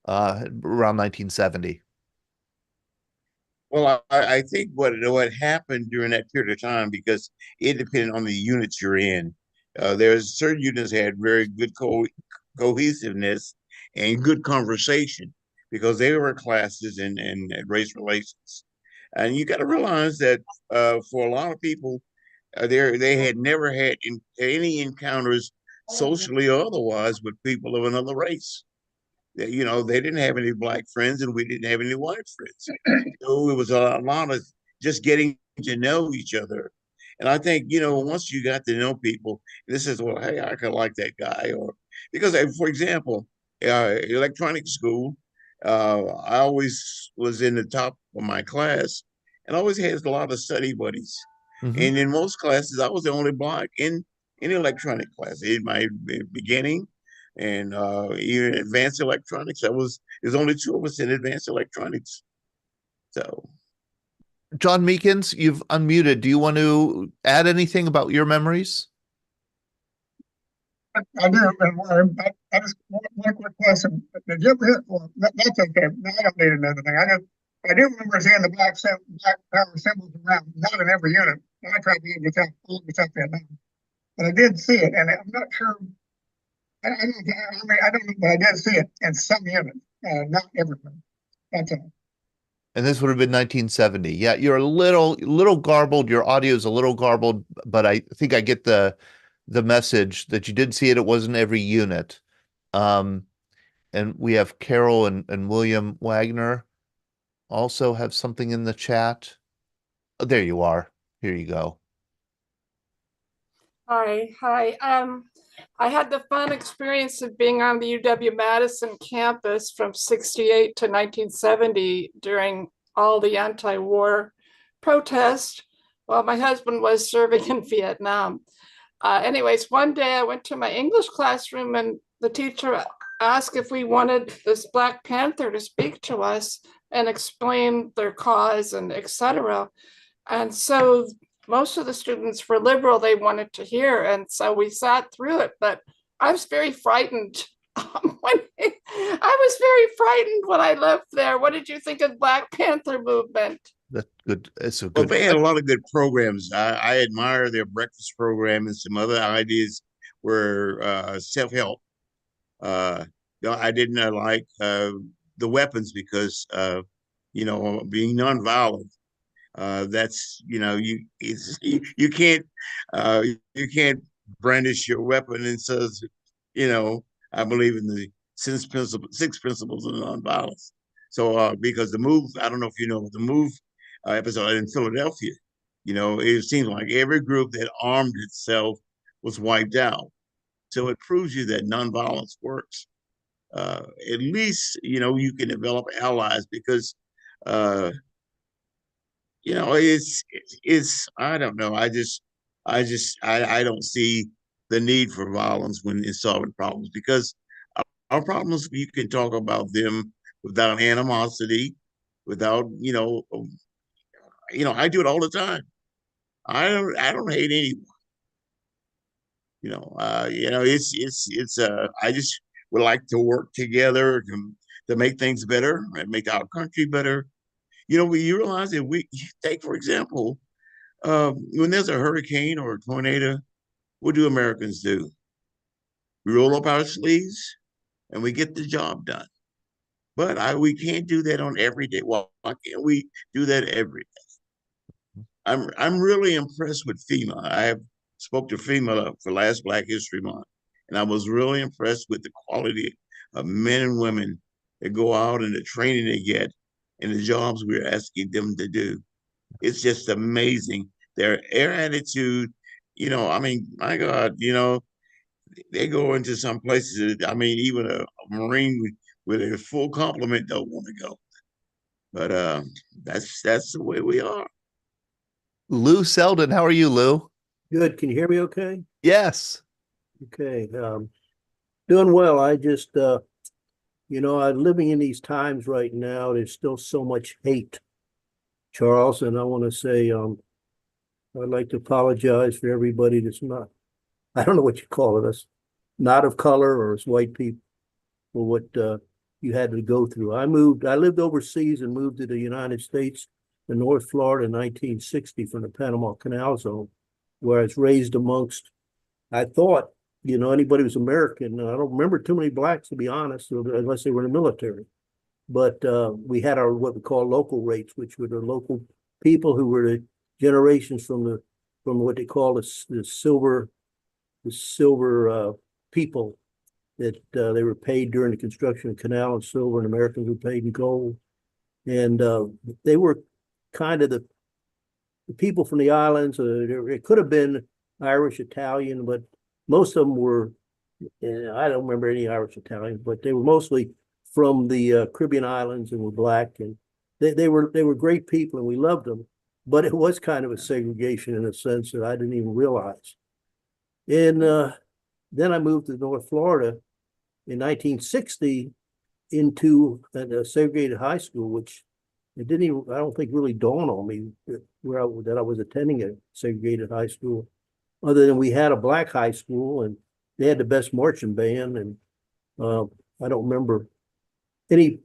around 1970? Well, I think what happened during that period of time, because it depended on the units you're in. There's certain units had very good cohesiveness and good conversation because they were classes in race relations. And you got to realize that for a lot of people, they had never had any encounters socially or otherwise with people of another race. They didn't have any Black friends and we didn't have any white friends. So it was a lot of just getting to know each other. And I think, once you got to know people, this is, well, hey, I could like that guy. Or because, for example, electronic school, I always was in the top of my class and always had a lot of study buddies. And in most classes, I was the only Black in any electronic class, in my beginning and even advanced electronics. There's only two of us in advanced electronics. So, John Meekins, you've unmuted. Do you want to add anything about your memories? I do. I just one quick question. Did you ever hear? Well, that's okay. No, I don't need another thing. I do remember seeing the black power symbols around, not in every unit. I tried to live without Vietnam, but I did see it, and I'm not sure. I mean, I don't know, but I did see it in some units, not everyone. That's all. And this would have been 1970. Yeah, you're a little garbled. Your audio is a little garbled, but I think I get the message that you did see it. It wasn't every unit. And we have Carol and William Wagner also have something in the chat. Oh, there you are. Here you go. Hi. I had the fun experience of being on the UW-Madison campus from 68 to 1970 during all the anti-war protests while my husband was serving in Vietnam. Anyways, one day I went to my English classroom and the teacher asked if we wanted this Black Panther to speak to us and explain their cause and etc. And so most of the students were liberal, they wanted to hear. And so we sat through it, but I was very frightened. I was very frightened when I left there. What did you think of Black Panther movement? That's good. It's a well, good. they had a lot of good programs. I admire their breakfast program, and some other ideas were self-help. I didn't like the weapons because being nonviolent. That's you can't brandish your weapon and says I believe in the six principles of nonviolence. So because the move, I don't know if you know the move episode in Philadelphia, it seems like every group that armed itself was wiped out. So it proves you that nonviolence works. At least you can develop allies because it's I don't know. I don't see the need for violence when it's solving problems because our problems you can talk about them without animosity, without I do it all the time. I don't hate anyone. It's I just would like to work together to make things better and make our country better. We realize that we take, for example, when there's a hurricane or a tornado, what do Americans do? We roll up our sleeves and we get the job done. But we can't do that on every day. Well, why can't we do that every day? I'm really impressed with FEMA. I have spoke to FEMA for last Black History Month, and I was really impressed with the quality of men and women that go out and the training they get and the jobs we're asking them to do. It's just amazing. Their attitude, I mean, my God, they go into some places. I mean, even a Marine with a full complement don't want to go. But that's the way we are. Lou Selden, how are you, Lou? Good. Can you hear me okay? Yes. Okay. Doing well. I just, I'm living in these times right now. There's still so much hate, Charles, and I want to say I'd like to apologize for everybody that's not, I don't know what you call it, us not of color or as white people for what you had to go through. I lived overseas and moved to the United States in North Florida in 1960 from the Panama Canal Zone, where I was raised amongst, I thought, anybody was American. I don't remember too many blacks, to be honest, unless they were in the military. But we had our what we call local rates, which were the local people who were the generations from what they call the silver people that they were paid during the construction of the canal in silver, and Americans were paid in gold. And they were kind of the people from the islands. It could have been Irish, Italian, but most of them were, I don't remember any Irish, Italian, but they were mostly from the Caribbean islands and were black. And they were great people and we loved them. But it was kind of a segregation in a sense that I didn't even realize. And then I moved to North Florida in 1960 into a segregated high school, which it didn't even, I don't think really dawn on me that I was attending a segregated high school, other than we had a black high school and they had the best marching band. And I don't remember any,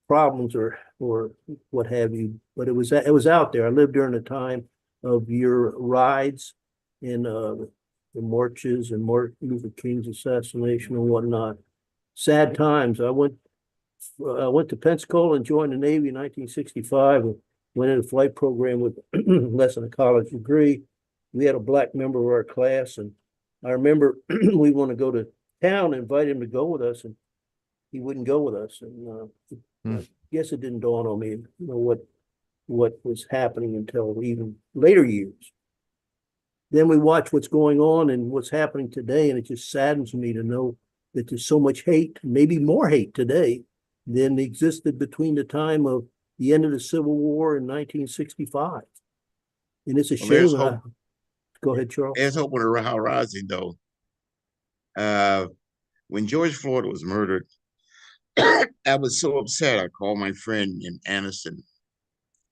problems or what have you, but it was out there. I lived during the time of your rides and the marches and Martin Luther King's assassination and whatnot. Sad times. I went to Pensacola and joined the Navy in 1965 and went in a flight program with less than a college degree. We had a black member of our class, and I remember we want to go to town and invite him to go with us, and he wouldn't go with us. And I guess it didn't dawn on me, what was happening until even later years. Then we watch what's going on and what's happening today, and it just saddens me to know that there's so much hate, maybe more hate today than existed between the time of the end of the Civil War in 1965. And it's a shame. Go ahead, Charles. There's hope on the horizon, though. When George Floyd was murdered, I was so upset. I called my friend in Anniston.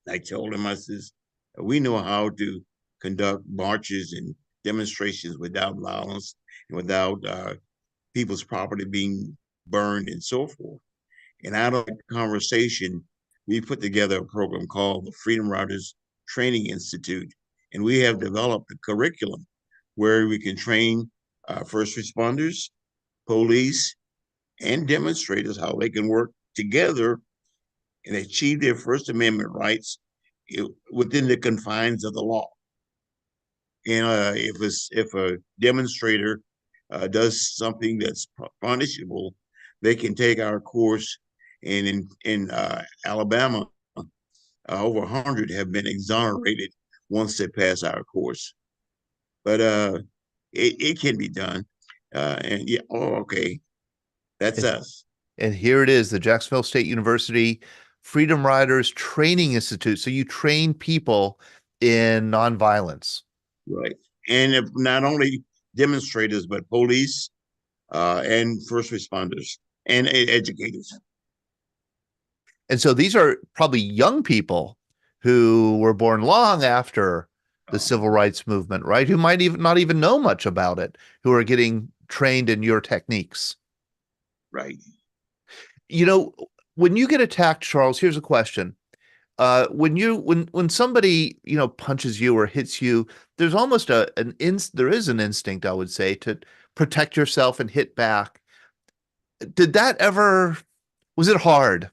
I told him, I says, we know how to conduct marches and demonstrations without violence and without people's property being burned and so forth. And out of that conversation, we put together a program called the Freedom Riders Training Institute. And we have developed a curriculum where we can train first responders, police, and demonstrators how they can work together and achieve their First Amendment rights within the confines of the law. And if a demonstrator does something that's punishable, they can take our course. And in Alabama, over 100 have been exonerated once they pass our course. But it can be done. And yeah, okay, that's us. And here it is, the Jacksonville State University Freedom Riders Training Institute. So you train people in nonviolence. Right. And if not only demonstrators, but police and first responders and educators. And so these are probably young people who were born long after the civil rights movement, right? Who might even not even know much about it, who are getting trained in your techniques. Right. When you get attacked, Charles, here's a question. When somebody, punches you or hits you, there's almost there is an instinct, I would say, to protect yourself and hit back. Was it hard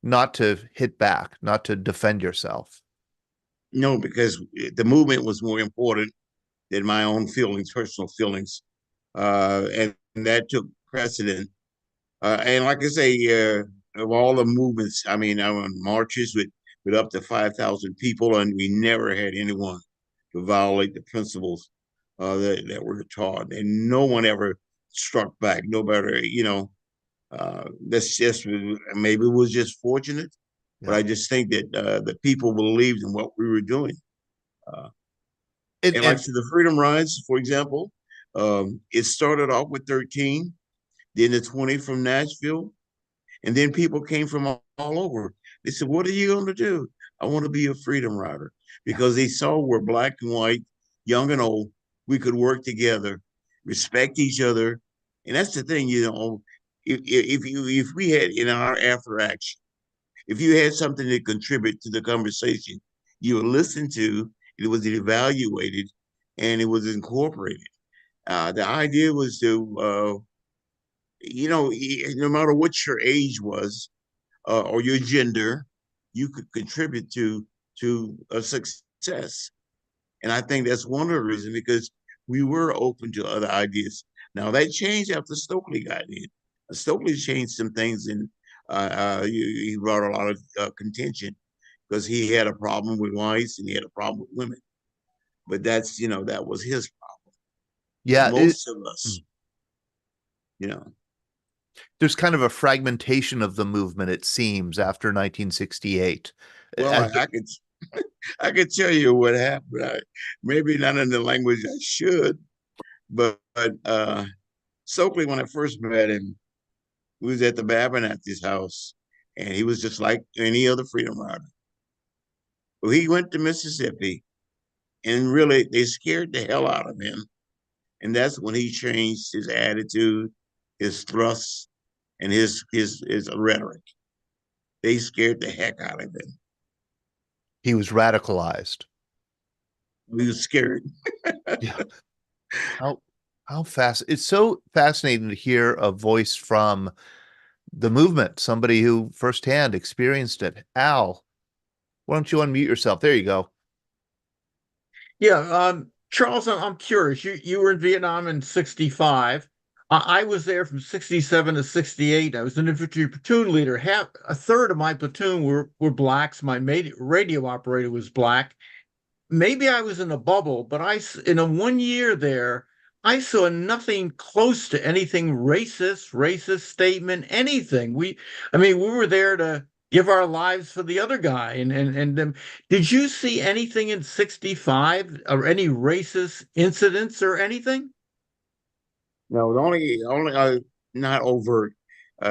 not to hit back, not to defend yourself? No, because the movement was more important than my own feelings, personal feelings. And that took precedent. And like I say, of all the movements, I mean, I went on marches with up to 5,000 people, and we never had anyone to violate the principles that were taught. And no one ever struck back. Nobody, that's just, maybe it was just fortunate, but I just think that the people believed in what we were doing. And like the Freedom Rides, for example, it started off with 13, then the 20 from Nashville, and then people came from all over. They said, what are you going to do? I want to be a Freedom Rider, because they saw we're black and white, young and old. We could work together, respect each other. And that's the thing, if we had in our after action, if you had something to contribute to the conversation, you would listen to, it was evaluated, and it was incorporated. The idea was to, no matter what your age was or your gender, you could contribute to a success. And I think that's one of the reasons, because we were open to other ideas. Now that changed after Stokely got in. Stokely changed some things, and he brought a lot of contention, because he had a problem with whites and he had a problem with women. But that's, that was his problem. Yeah. Most of us, there's kind of a fragmentation of the movement, it seems, after 1968. Well, I could tell you what happened. Maybe not in the language I should, But Stokely, when I first met him, we was at the Abernathy's house, and he was just like any other freedom rider. Well, he went to Mississippi, and really they scared the hell out of him. And that's when he changed his attitude, his thrust, and his rhetoric. They scared the heck out of him. He was radicalized. He was scared. Yeah. How fast it's so fascinating to hear a voice from the movement, somebody who firsthand experienced it. Al, why don't you unmute yourself? There you go. Yeah, Charles, I'm curious. You were in Vietnam in '65. I was there from '67 to '68. I was an infantry platoon leader. A third of my platoon were blacks. My radio operator was black. Maybe I was in a bubble, but in a 1 year there, I saw nothing close to anything racist statement, anything. I mean, we were there to give our lives for the other guy. And did you see anything in '65 or any racist incidents or anything? No, the only not overt.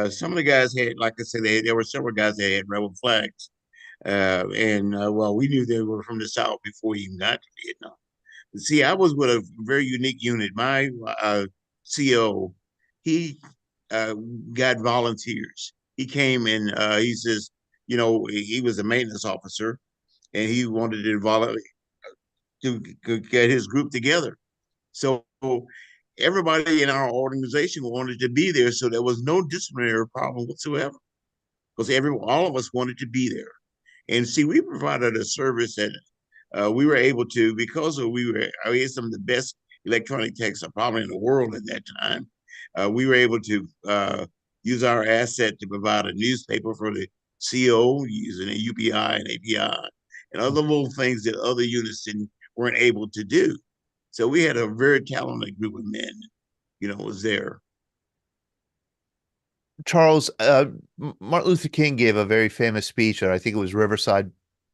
Some of the guys had, like I said, there were several guys that had rebel flags, and well, we knew they were from the South before we even got to Vietnam. But see, I was with a very unique unit. My CO, he uh, got volunteers. He came and he says, he was a maintenance officer, and he wanted to get his group together. So everybody in our organization wanted to be there, so there was no disciplinary problem whatsoever because all of us wanted to be there. And see, we provided a service that we were able to, because we had some of the best electronic techs probably in the world at that time. We were able to use our asset to provide a newspaper for the CO using a UPI and API and other little things that other units weren't able to do. So we had a very talented group of men, was there. Charles, Martin Luther King gave a very famous speech at, I think it was Riverside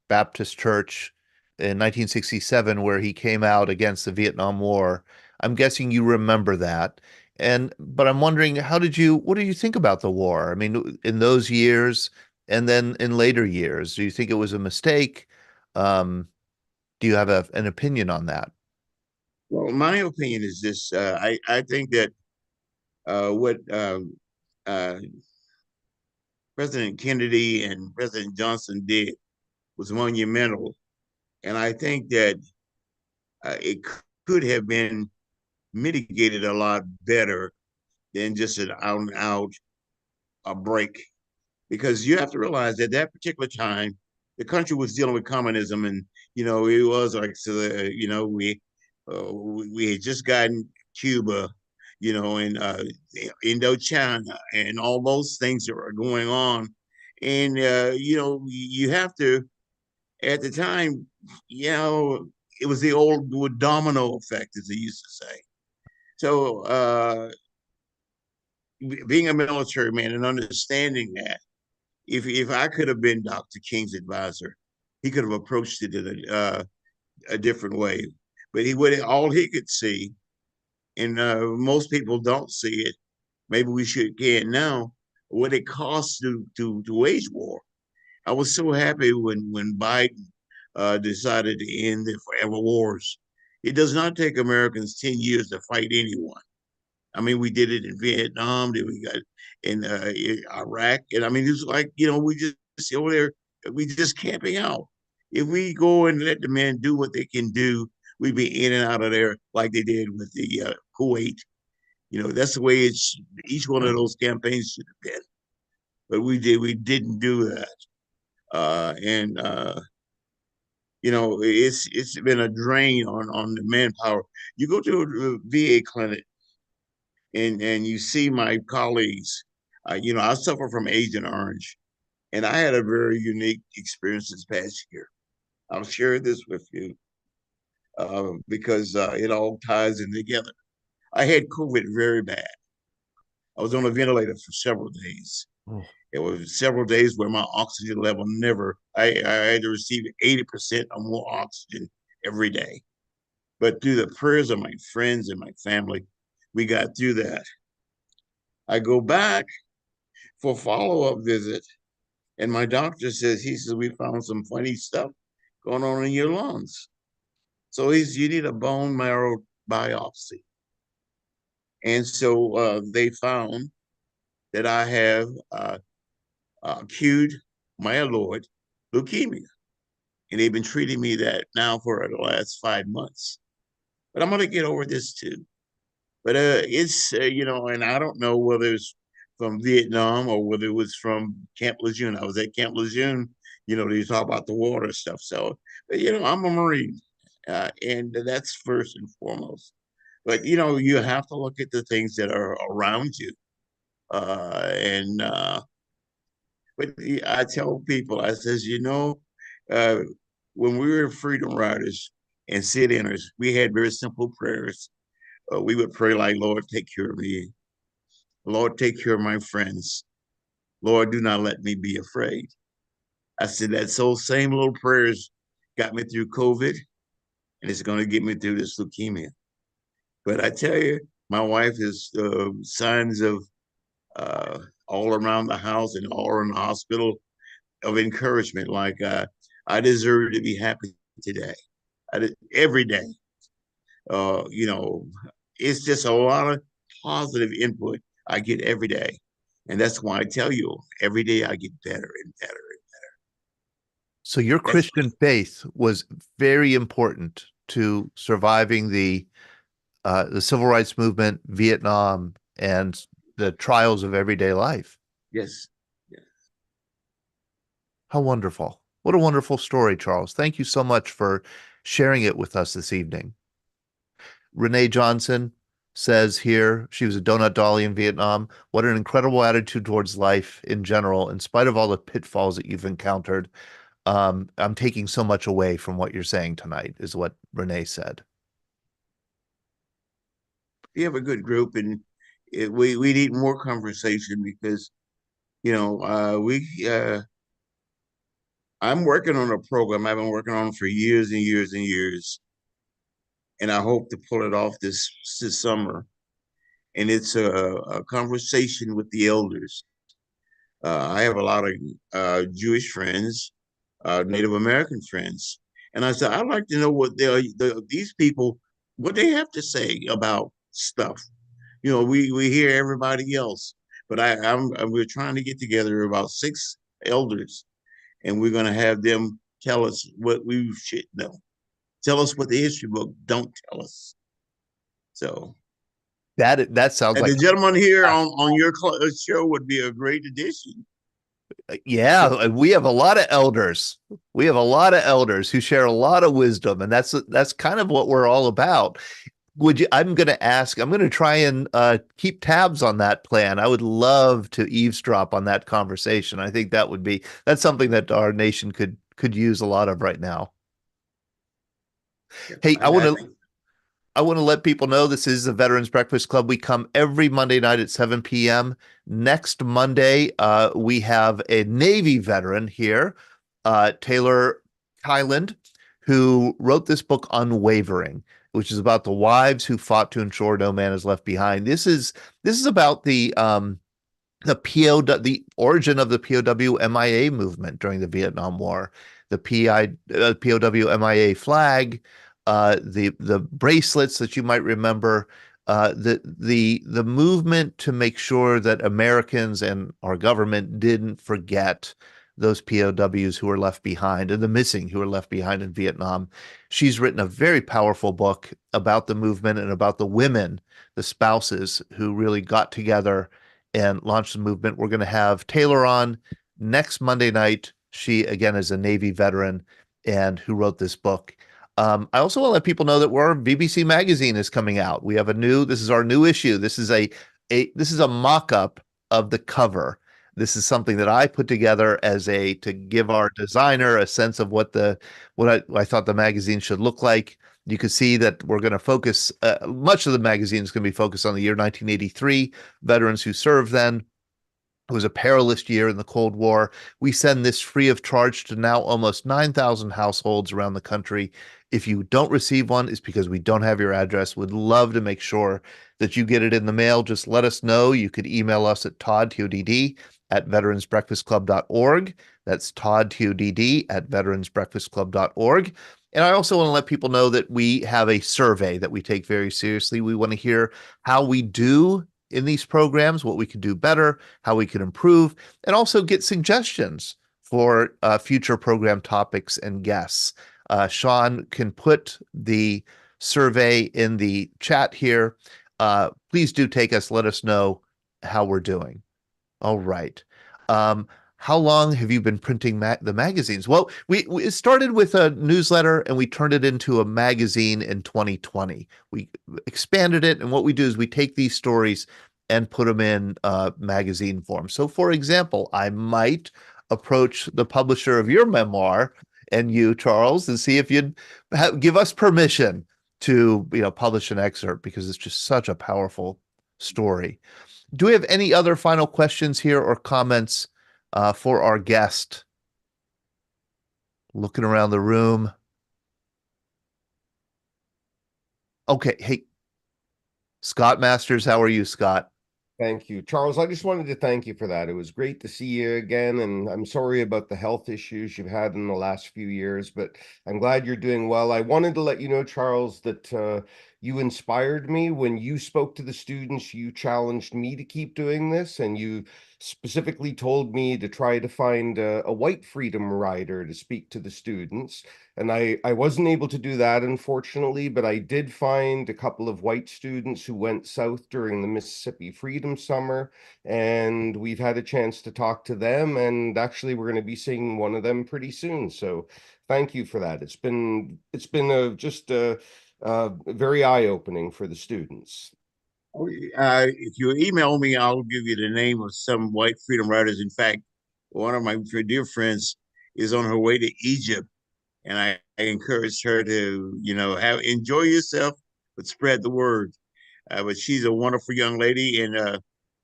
Baptist Church in 1967, where he came out against the Vietnam War. I'm guessing you remember that. But I'm wondering, what did you think about the war? I mean, in those years and then in later years, do you think it was a mistake? Do you have an opinion on that? Well, my opinion is this. I think that what uh, President Kennedy and President Johnson did was monumental. And I think that it could have been mitigated a lot better than just an out and out a break. Because you have to realize that that particular time, the country was dealing with communism, and it was like, so we had just gotten Cuba, and Indochina, and all those things that were going on, and you have to, at the time, it was the old domino effect, as they used to say. So being a military man and understanding that, if I could have been Dr. King's advisor, he could have approached it in a different way. But all he could see, and most people don't see it. Maybe we can now. What it costs to wage war. I was so happy when Biden decided to end the forever wars. It does not take Americans 10 years to fight anyone. I mean, we did it in Vietnam, then we got in Iraq, and I mean, it's like, we just over there, we just camping out. If we go and let the men do what they can do, we'd be in and out of there like they did with the Kuwait. That's the way each one of those campaigns should have been. But we didn't do that. And it's been a drain on the manpower. You go to a VA clinic and you see my colleagues. I suffer from Agent Orange, and I had a very unique experience this past year. I'll share this with you because it all ties in together. I had COVID very bad. I was on a ventilator for several days. Oh. It was several days where my oxygen level I had to receive 80% or more oxygen every day. But through the prayers of my friends and my family, we got through that. I go back for follow-up visit, and my doctor says, we found some funny stuff going on in your lungs. So you need a bone marrow biopsy. And so they found that I have acute myeloid leukemia. And they've been treating me that now for the last 5 months. But I'm going to get over this too. But it's, and I don't know whether it's from Vietnam or whether it was from Camp Lejeune. I was at Camp Lejeune, they talk about the water stuff. So, but, I'm a Marine, and that's first and foremost. But, you have to look at the things that are around you. But I tell people, I says, when we were freedom riders and sit-inners, we had very simple prayers. We would pray like, Lord, take care of me. Lord, take care of my friends. Lord, do not let me be afraid. I said that those same little prayers got me through COVID, and it's going to get me through this leukemia. But I tell you, my wife is signs of all around the house and all around the hospital of encouragement. Like, I deserve to be happy today. Every day. It's just a lot of positive input I get every day. And that's why I tell you, every day I get better and better and better. So your Christian faith was very important to surviving the civil rights movement, Vietnam, and the trials of everyday life. Yes. Yes. How wonderful. What a wonderful story, Charles. Thank you so much for sharing it with us this evening. Renee Johnson says here, she was a donut dolly in Vietnam. What an incredible attitude towards life in general, in spite of all the pitfalls that you've encountered. I'm taking so much away from what you're saying tonight, is what Renee said. We have a good group, and we need more conversation because, I'm working on a program I've been working on for years and years and years, and I hope to pull it off this summer. And it's a conversation with the elders. I have a lot of Jewish friends, Native American friends, and I said I'd like to know what these people, what they have to say about stuff. We hear everybody else, but we're trying to get together about 6 elders, and we're going to have them tell us what we should know. Tell us what the history book don't tell us. So that sounds like the gentleman here on your show would be a great addition. Yeah, we have a lot of elders. We have a lot of elders who share a lot of wisdom, and that's kind of what we're all about. I'm going to try and keep tabs on that plan. I would love to eavesdrop on that conversation. I think that's something that our nation could use a lot of right now. Hey, I want to let people know this is the Veterans Breakfast Club. We come every Monday night at 7 p.m. Next Monday, we have a Navy veteran here, Taylor Kyland, who wrote this book, Unwavering, which is about the wives who fought to ensure no man is left behind. This is about the origin of the POW MIA movement during the Vietnam War, the POW MIA flag, the bracelets that you might remember, the movement to make sure that Americans and our government didn't forget those POWs who were left behind and the missing who were left behind in Vietnam. She's written a very powerful book about the movement and about the women, the spouses who really got together and launched the movement. We're going to have Taylor on next Monday night. She, again, is a Navy veteran and who wrote this book. I also want to let people know that our BBC magazine is coming out. We have this is our new issue. This is a mock-up of the cover. This is something that I put together to give our designer a sense of what I thought the magazine should look like. You can see that we're going to focus, much of the magazine is going to be focused on the year 1983, veterans who served then. It was a perilous year in the Cold War. We send this free of charge to now almost 9,000 households around the country. If you don't receive one, it's because we don't have your address. Would love to make sure that you get it in the mail. Just let us know. You could email us at Todd, T-O-D-D, at veteransbreakfastclub.org. That's Todd, T-O-D-D, at veteransbreakfastclub.org. And I also want to let people know that we have a survey that we take very seriously. We want to hear how we do in these programs, what we can do better, how we can improve, and also get suggestions for future program topics and guests. Sean can put the survey in the chat here. Please do take us, let us know how we're doing. All right. How long have you been printing the magazines? Well, we started with a newsletter and we turned it into a magazine in 2020. We expanded it, and what we do is we take these stories and put them in magazine form. So, for example, I might approach the publisher of your memoir and you, Charles, and see if you'd give us permission to publish an excerpt, because it's just such a powerful story. Do we have any other final questions here or comments for our guest? Looking around the room. Okay. Hey, Scott Masters, how are you, Scott? Thank you, Charles. I just wanted to thank you for that. It was great to see you again, and I'm sorry about the health issues you've had in the last few years, but I'm glad you're doing well. I wanted to let you know, Charles, that you inspired me when you spoke to the students. You challenged me to keep doing this, and you specifically told me to try to find a white freedom rider to speak to the students. And I wasn't able to do that, unfortunately, but I did find a couple of white students who went south during the Mississippi Freedom Summer, and we've had a chance to talk to them, and actually we're going to be seeing one of them pretty soon. So thank you for that. It's been just very eye-opening for the students. If you email me, I'll give you the name of some white freedom riders. In fact, one of my dear friends is on her way to Egypt, and I encouraged her to, enjoy yourself, but spread the word. But she's a wonderful young lady, and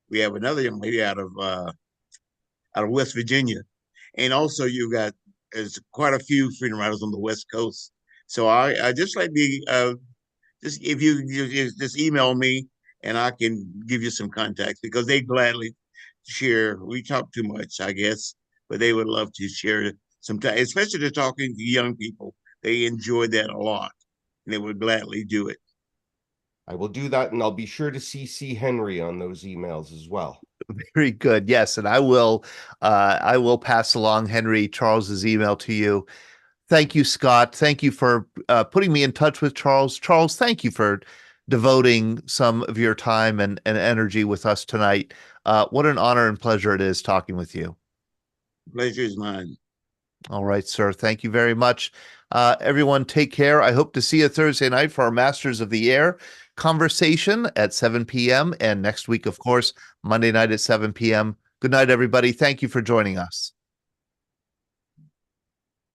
we have another young lady out of West Virginia, and also there's quite a few freedom riders on the West Coast. So I just like to just if you just email me, and I can give you some contacts, because they gladly share. We talk too much, I guess, but they would love to share some time, especially to talking to young people. They enjoy that a lot, and they would gladly do it. I will do that, and I'll be sure to CC Henry on those emails as well. Very good. Yes, and I will pass along Henry Charles's email to you. Thank you, Scott. Thank you for putting me in touch with Charles. Charles, thank you for devoting some of your time and energy with us tonight. What an honor and pleasure it is talking with you. Pleasure is mine. All right, sir. Thank you very much. Everyone, take care. I hope to see you Thursday night for our Masters of the Air conversation at 7 p.m. And next week, of course, Monday night at 7 p.m. Good night, everybody. Thank you for joining us.